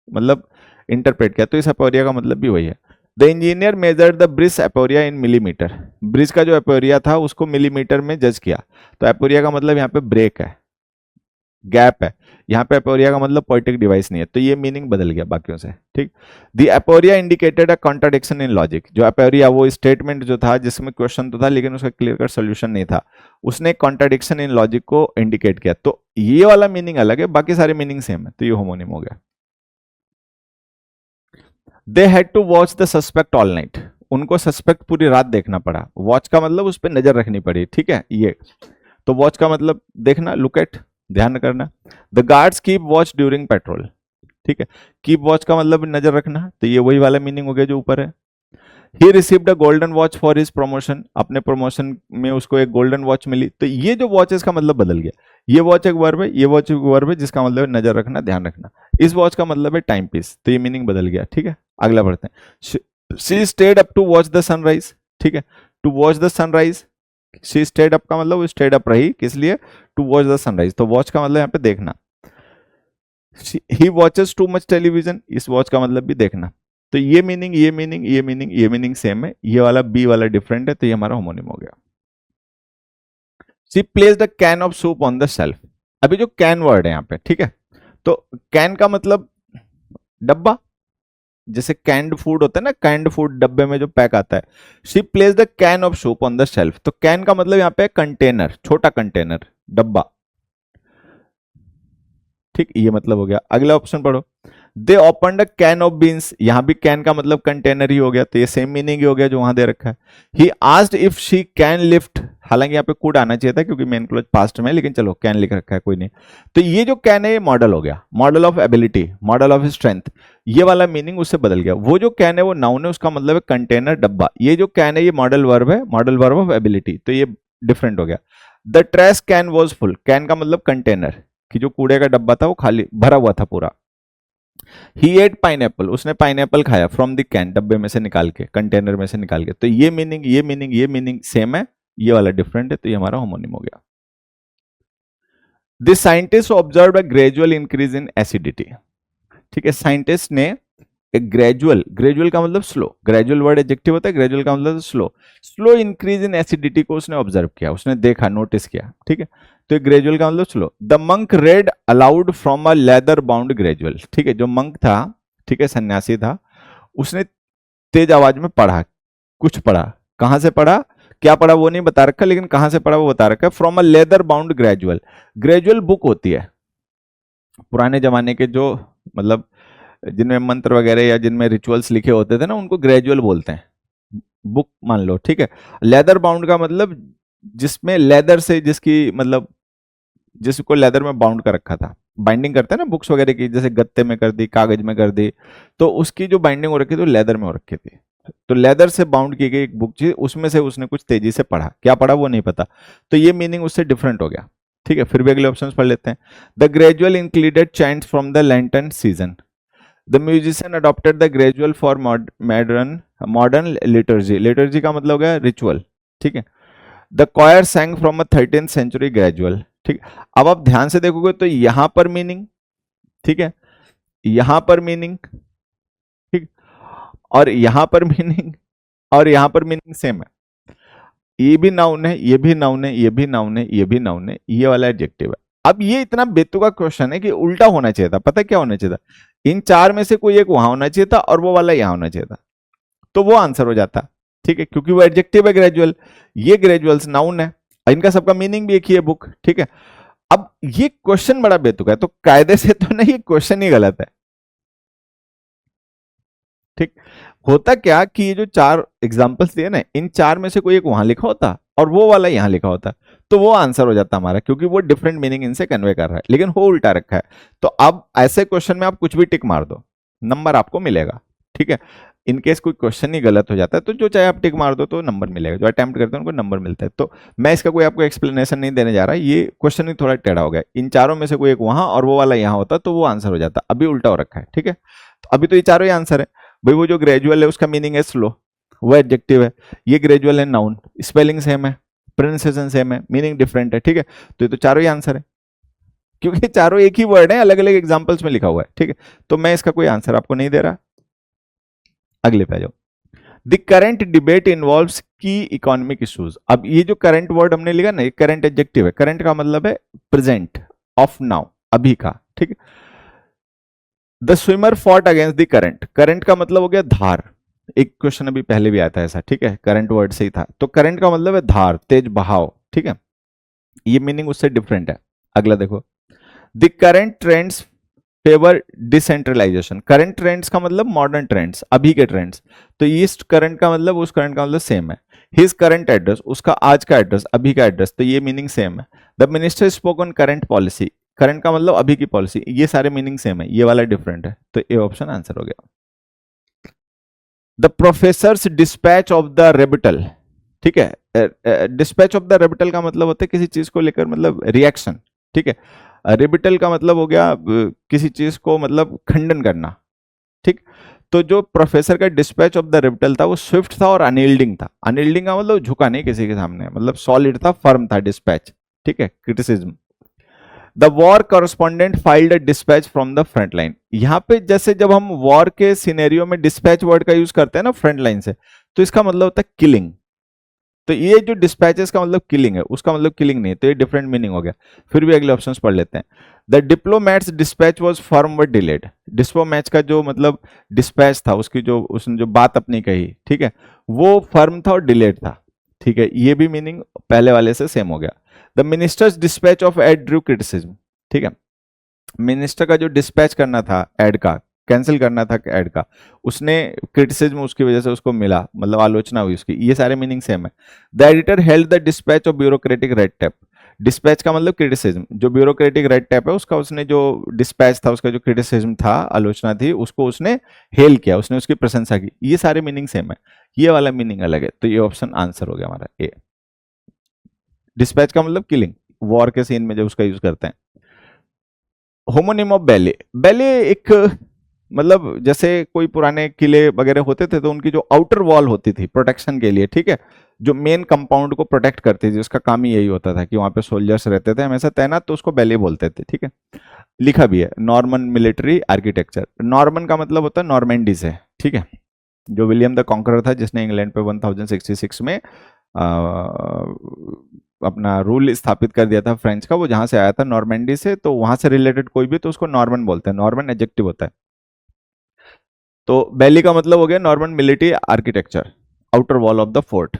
मतलब इंटरप्रेट किया, तो इस अपोरिया का मतलब भी वही है। The engineer measured the bridge aporia in millimetre. Bridge का जो एपोरिया था उसको मिलीमीटर में जज किया। तो एपोरिया का मतलब यहाँ पे ब्रेक है, गैप है। यहाँ पे एपोरिया का मतलब पोएटिक डिवाइस नहीं है, तो ये मीनिंग बदल गया बाकियों से, ठीक। The aporia indicated a contradiction in logic. जो एपोरिया वो स्टेटमेंट जो था जिसमें क्वेश्चन तो था लेकिन उसका क्लियर कट सोल्यूशन नहीं था, उसने कॉन्ट्राडिक्शन इन लॉजिक को इंडिकेट किया। तो ये वाला मीनिंग अलग है, बाकी सारे मीनिंग सेम है, तो ये होमोनिम हो गया। They had to watch the suspect all night. उनको सस्पेक्ट पूरी रात देखना पड़ा। वॉच का मतलब उस पर नजर रखनी पड़ी, ठीक है। ये तो वॉच का मतलब देखना, लुक एट, ध्यान करना। The guards keep watch during petrol, ठीक है। कीप वॉच का मतलब नजर रखना, तो ये वही वाला मीनिंग हो गया जो ऊपर है। He received a golden watch for his promotion. अपने प्रमोशन में उसको एक गोल्डन वॉच मिली। तो ये जो वॉच है इसका मतलब बदल गया। ये वॉच एक वर्ब है, ये वॉच एक वर्ब है जिसका मतलब है नजर रखना, ध्यान रखना। इस वॉच का मतलब है टाइम पीस, तो ये मीनिंग बदल गया, ठीक है। अगला बढ़ते हैं। She stayed up to watch the sunrise, ठीक है। To watch the sunrise, she stayed up का मतलब वो स्टेड अप रही, किस लिए, टू वॉच द सनराइज। तो वॉच का मतलब यहाँ पे देखना। He watches too much television, इस वॉच का मतलब भी देखना। तो ये मीनिंग, ये मीनिंग, ये मीनिंग, ये मीनिंग सेम है, ये वाला बी वाला डिफरेंट है, तो ये हमारा होमोनिम हो गया। She placed a can of soup on the shelf. अभी जो कैन वर्ड है यहाँ पे, ठीक है, तो कैन का मतलब डब्बा, जैसे कैंड फूड होता है ना, कैंड फूड डब्बे में जो पैक आता है। She place the can of soup on the shelf, तो कैन का मतलब यहाँ पे कंटेनर, छोटा कंटेनर, डब्बा, ठीक, ये मतलब हो गया। अगला ऑप्शन पढ़ो, दे open a can of beans, यहां भी कैन का मतलब कंटेनर ही हो गया, तो ये सेम मीनिंग ही हो गया जो वहां दे रखा है। He asked if she can lift, हालांकि यहाँ पे कुड आना चाहिए था क्योंकि मेन क्लोज पास्ट में, लेकिन चलो कैन लिख रखा है, कोई नहीं। तो ये जो कैन है ये मॉडल हो गया, model of ability, model of strength, ये वाला मीनिंग उससे बदल गया। वो जो कैन है वो नाउन है, उसका मतलब है कंटेनर, डब्बा। ये जो कैन है ये मॉडल वर्ब है, मॉडल वर्ब ऑफ एबिलिटी, तो ये डिफरेंट हो गया। The trash can was full, can का मतलब कंटेनर, कि जो कूड़े का डब्बा था वो खाली भरा हुआ था पूरा। ही एट पाइनएप्पल, उसने पाइनएप्पल खाया फ्रॉम द कैन, डब्बे में से निकाल के, कंटेनर में से निकाल के। तो ये मीनिंग, ये मीनिंग, ये मीनिंग सेम है, ये वाला डिफरेंट है, तो ये हमारा होमोनिम हो गया। This scientist observe a gradual increase in acidity, ठीक है, साइंटिस्ट ने एक ग्रेजुअल, ग्रेजुअल का मतलब स्लो, ग्रेजुअल वर्ड एडजेक्टिव होता है, ग्रेजुअल का मतलब slow, slow increase in acidity को उसने ऑब्जर्व किया, उसने देखा, नोटिस किया, ठीक है। तो ग्रेजुअल का मतलब slow. The monk red allowed from a leather bound gradual, ठीक है, जो मंक था, ठीक है, सन्यासी था, उसने तेज आवाज में पढ़ा, कुछ पढ़ा, कहां से पढ़ा, क्या पढ़ा वो नहीं बता रखा, लेकिन कहां से पढ़ा वो बता रखा है। From a leather bound gradual, gradual book होती है, पुराने जमाने के जो मतलब जिनमें मंत्र वगैरह या जिनमें रिचुअल्स लिखे होते थे ना, उनको ग्रेजुअल बोलते हैं, बुक मान लो, ठीक है। लेदर बाउंड का मतलब जिसमें लेदर से, जिसकी मतलब जिसको लेदर में बाउंड कर रखा था, बाइंडिंग करते हैं ना बुक्स वगैरह की, जैसे गत्ते में कर दी, कागज में कर दी, तो उसकी जो बाइंडिंग हो रखी थी वो लेदर में हो रखी थी। तो लेदर से बाउंड की गई एक बुक थी, उसमें से उसने कुछ तेजी से पढ़ा, क्या पढ़ा वो नहीं पता, तो ये मीनिंग उससे डिफरेंट हो गया, ठीक है। फिर भी अगले ऑप्शन पढ़ लेते हैं। The gradual included chants from the lantern season, the musician adopted the gradual for modern liturgy, liturgy का मतलब हो गया रिचुअल, ठीक है। The choir sang from a 13th century gradual, ठीक। अब आप ध्यान से देखोगे तो यहां पर मीनिंग, ठीक है, यहां पर मीनिंग, ठीक, और यहां पर मीनिंग, और यहां पर मीनिंग सेम है। ये भी नाउन है, ये भी नाउन है, ये भी नाउन है, ये भी नाउन है, ये वाला एडजेक्टिव है। अब ये इतना बेतुका क्वेश्चन है कि उल्टा होना चाहिए था, पता क्या होना चाहिए था, इन चार में से कोई एक वहां होना चाहिए था और वो वाला यहां होना चाहिए था, तो वो आंसर हो जाता, ठीक है, क्योंकि वो एडजेक्टिव है ग्रेजुअल, ये ग्रेजुअल्स नाउन है, इनका सबका मीनिंग भी एक ही है, बुक, ठीक है। अब ये क्वेश्चन बड़ा बेतुका है, तो कायदे से तो नहीं, ये क्वेश्चन ही गलत है, ठीक। होता क्या कि ये जो चार एग्जांपल्स दिए ना, इन चार में से कोई एक वहां लिखा होता और वो वाला यहां लिखा होता, तो वो आंसर हो जाता हमारा, क्योंकि वो डिफरेंट मीनिंग इनसे कन्वे कर रहा है, लेकिन हो उल्टा रखा है। तो अब ऐसे क्वेश्चन में आप कुछ भी टिक मार दो, नंबर आपको मिलेगा, ठीक है। इनकेस कोई क्वेश्चन ही गलत हो जाता है तो जो चाहे आप टिक मार दो तो नंबर मिलेगा, जो अटेम्प्ट करते हैं उनको नंबर मिलता है। तो मैं इसका कोई आपको एक्सप्लेनेशन नहीं देने जा रहा, ये क्वेश्चन ही थोड़ा टेढ़ा हो गया, इन चारों में से कोई एक वहां और वो वाला यहाँ होता तो वो आंसर हो जाता, अभी उल्टा हो रखा है, ठीक है। तो अभी तो ये चारों ही आंसर है भाई। वो जो ग्रेजुअल है उसका मीनिंग है स्लो, वो एडजेक्टिव है, ये ग्रेजुअल है नाउन, स्पेलिंग सेम है, प्रोनाउंसिएशन सेम है, मीनिंग डिफरेंट है, ठीक है। तो ये तो चारों ही आंसर है, क्योंकि चारों एक ही वर्ड है, अलग अलग एग्जांपल्स में लिखा हुआ है, ठीक है। तो मैं इसका कोई आंसर आपको नहीं दे रहा। अगले पे आ जाओ। द करंट डिबेट इन्वॉल्व्स की इकोनॉमिक इश्यूज, अब ये जो करंट वर्ड हमने लिखा ना, ये करंट एडजेक्टिव है, करंट का मतलब है प्रेजेंट, ऑफ नाउ, अभी का, ठीक है। The swimmer fought against the current, current का मतलब हो गया धार, एक क्वेश्चन अभी पहले भी आया था ऐसा, ठीक है, करंट वर्ड से ही था, तो करंट का मतलब है धार, तेज बहाव, ठीक है, ये मीनिंग उससे डिफरेंट है। अगला देखो, the current trends favour decentralisation, current trends का मतलब मॉडर्न ट्रेंड्स, अभी के ट्रेंड्स, तो ईस्ट करंट का मतलब उस करंट का मतलब सेम है। हिज करंट एड्रेस, उसका आज का एड्रेस, अभी का एड्रेस, तो ये मीनिंग सेम है। The minister spoke on current policy, current का मतलब अभी की पॉलिसी, ये सारे मीनिंग सेम है, ये वाला डिफरेंट है, तो ये ऑप्शन आंसर हो गया। The professor's dispatch of the rebuttal, ठीक है, डिस्पैच ऑफ द रेबिटल का मतलब होता है किसी चीज को लेकर मतलब रिएक्शन, ठीक है। रेबिटल का मतलब हो गया किसी चीज को मतलब खंडन करना, ठीक। तो जो प्रोफेसर का डिस्पैच ऑफ द रेबिटल था वो स्विफ्ट था और अनयील्डिंग था, अनयील्डिंग का मतलब झुका नहीं किसी के सामने, मतलब सॉलिड था, फर्म था डिस्पैच, ठीक है, criticism. The war correspondent filed a dispatch from the front line, यहां पे जैसे जब हम वॉर के सिनेरियो में डिस्पैच वर्ड का यूज करते हैं ना फ्रंट लाइन से, तो इसका मतलब होता है किलिंग, तो ये जो डिस्पैचेस का मतलब किलिंग है, उसका मतलब किलिंग नहीं है, तो ये डिफरेंट मीनिंग हो गया। फिर भी अगले ऑप्शंस पढ़ लेते हैं। The diplomats dispatch was firm but delayed. Diplomats का जो मतलब डिस्पैच था, उसकी जो उसने जो बात अपनी कही, ठीक है, वो फर्म था और डिलेड था, ठीक है, ये भी मीनिंग पहले वाले से सेम हो गया। The minister's dispatch of aid drew criticism, ठीक है, मिनिस्टर का जो डिस्पैच करना था एड का, कैंसिल करना था एड का, उसने क्रिटिसिज्म उसकी वजह से उसको मिला, मतलब आलोचना हुई उसकी, ये सारे मीनिंग सेम है। The editor held the dispatch of bureaucratic red tape. Dispatch का मतलब क्रिटिसिज्म, जो ब्यूरोक्रेटिक रेड टेप है उसका उसने जो डिस्पैच था, उसका जो क्रिटिसिज्म था, आलोचना थी, उसको उसने हेल किया, उसने उसकी प्रशंसा की। ये सारे मीनिंग सेम है, ये वाला मीनिंग अलग है, तो ये ऑप्शन आंसर हो गया हमारा ए। डिस्पैच का मतलब किलिंग, वॉर के सीन में जब उसका यूज करते हैं। होमोनिम ऑफ बैले, बैले एक मतलब जैसे कोई पुराने किले वगैरह होते थे तो उनकी जो आउटर वॉल होती थी प्रोटेक्शन के लिए, ठीक है, जो मेन कंपाउंड को प्रोटेक्ट करती थी, उसका काम ही यही होता था कि वहां पे सोल्जर्स रहते थे हमेशा तैनात, तो उसको बैले बोलते थे, ठीक है। लिखा भी है नॉर्मन मिलिट्री आर्किटेक्चर। नॉर्मन का मतलब होता है नॉर्मेंडी से, ठीक है, जो विलियम द कॉन्करर था जिसने इंग्लैंड पे 1066 में अपना रूल स्थापित कर दिया था फ्रेंच का, वो जहां से आया था नॉर्मेंडी से, तो वहां से रिलेटेड कोई भी तो उसको नॉर्मन बोलते हैं, नॉर्मन एडजेक्टिव होता है। तो बैली का मतलब हो गया Norman military architecture, outer wall of the fort.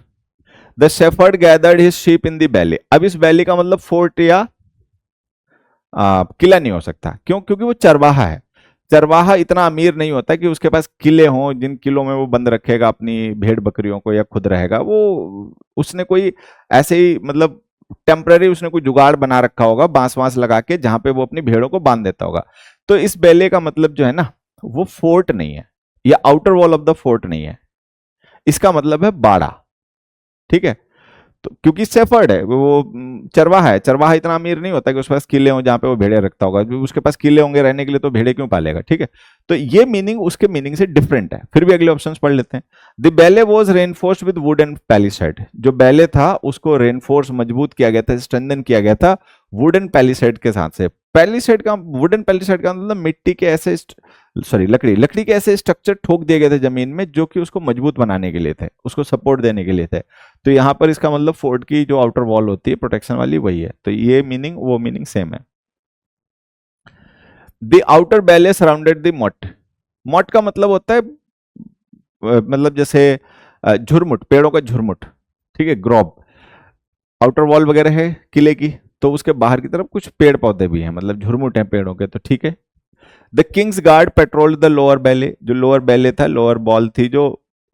The shepherd gathered his sheep in the bailey. अब इस बैली का मतलब फोर्ट या किला नहीं हो सकता, क्यों? क्योंकि वो चरवाहा है। चरवाहा इतना अमीर नहीं होता कि उसके पास किले हों, जिन किलों में वो बंद रखेगा अपनी भेड़ बकरियों को या खुद रहेगा। वो उसने कोई ऐसे ही मतलब टेम्पररी उसने कोई जुगाड़ बना रखा होगा बांस वांस लगा के, जहां पे वो अपनी भेड़ों को बांध देता होगा। तो इस बैले का मतलब जो है ना, वो फोर्ट नहीं है या outer wall of the fort नहीं है, इसका मतलब है बाड़ा, ठीक है। तो क्योंकि शेफर्ड है वो, चरवाहा है, चरवाहा इतना अमीर नहीं होता कि उसके पास किले हों जहां पे वो भेड़े रखता होगा, उसके पास किले होंगे रहने के लिए तो भेड़े क्यों पालेगा, ठीक है। तो ये मीनिंग उसके मीनिंग से डिफरेंट है। फिर भी अगले ऑप्शंस पढ़ लेते हैं। The ballet was reinforced with would and palisade. जो बैले था उसको रेनफोर्स मजबूत किया गया था, स्ट्रेंथन किया गया था वुडन पैलिसेड के साथ से। पैलिसेड का वुडन पैलिसेड का मतलब मिट्टी के ऐसे लकड़ी के ऐसे स्ट्रक्चर ठोक दिए गए थे जमीन में, जो कि उसको मजबूत बनाने के लिए थे, उसको सपोर्ट देने के लिए थे। तो यहां पर इसका मतलब फोर्ट की जो आउटर वॉल होती है प्रोटेक्शन वाली, वही है। तो ये मीनिंग वो मीनिंग सेम है। The outer ballet surrounded the मोट। मोट का मतलब होता है मतलब जैसे झुरमुट, पेड़ों का झुरमुट, ठीक है, ग्रोब। आउटर वॉल वगैरह है किले की, तो उसके बाहर की तरफ कुछ पेड़ पौधे भी हैं, मतलब झुरमुट हैं पेड़ों के, तो ठीक है। The Kings guard petrol the lower ballet. जो लोअर बैले था, लोअर बॉल थी जो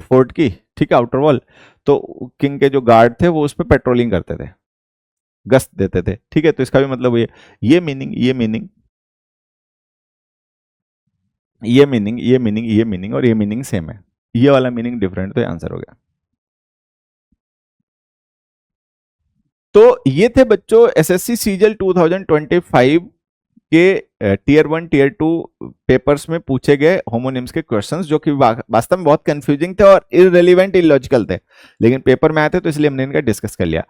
फोर्ट की, ठीक है, आउटर वॉल, तो किंग के जो गार्ड थे वो उस पर पेट्रोलिंग करते थे, गश्त देते थे, ठीक है। तो इसका भी मतलब ये मीनिंग, ये मीनिंग, ये मीनिंग, ये मीनिंग, ये मीनिंग और ये मीनिंग सेम है, ये वाला मीनिंग डिफरेंट, तो आंसर हो गया। तो ये थे बच्चों एसएससी सीजीएल 2025 के टीयर 1 टीयर 2 पेपर्स में पूछे गए होमोनिम्स के क्वेश्चंस, जो कि वास्तव में बहुत कंफ्यूजिंग थे और इररिलेवेंट, इलॉजिकल थे, लेकिन पेपर में आए थे तो इसलिए हमने इनका डिस्कस कर लिया।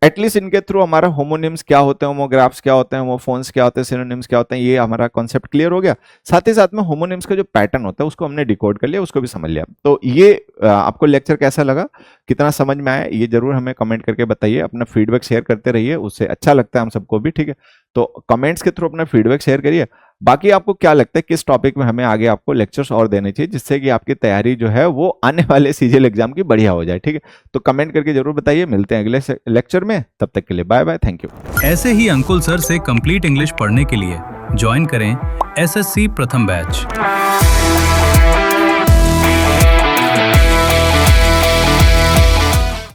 एटलीस्ट इनके थ्रू हमारा होमोनिम्स क्या होते हैं, होमोग्राफ्स क्या होते हैं, होमोफोन्स क्या होते हैं, सिनोनिम्स क्या होते हैं, ये हमारा कॉन्सेप्ट क्लियर हो गया। साथ ही साथ में होमोनिम्स का जो पैटर्न होता है उसको हमने डिकोड कर लिया, उसको भी समझ लिया। तो ये आपको लेक्चर कैसा लगा, कितना समझ में आया, ये जरूर हमें कमेंट करके बताइए, अपना फीडबैक शेयर करते रहिए, उससे अच्छा लगता है हम सबको भी, ठीक है। तो कमेंट्स के थ्रू अपना फीडबैक शेयर करिए। बाकी आपको क्या लगता है किस टॉपिक में हमें आगे आपको लेक्चर्स और देने चाहिए, जिससे कि आपकी तैयारी जो है वो आने वाले सीजीएल एग्जाम की बढ़िया हो जाए, ठीक है। तो कमेंट करके जरूर बताइए। मिलते हैं अगले लेक्चर में, तब तक के लिए बाय बाय, थैंक यू। ऐसे ही अंकुल सर से कंप्लीट इंग्लिश पढ़ने के लिए ज्वाइन करें एसएससी प्रथम बैच।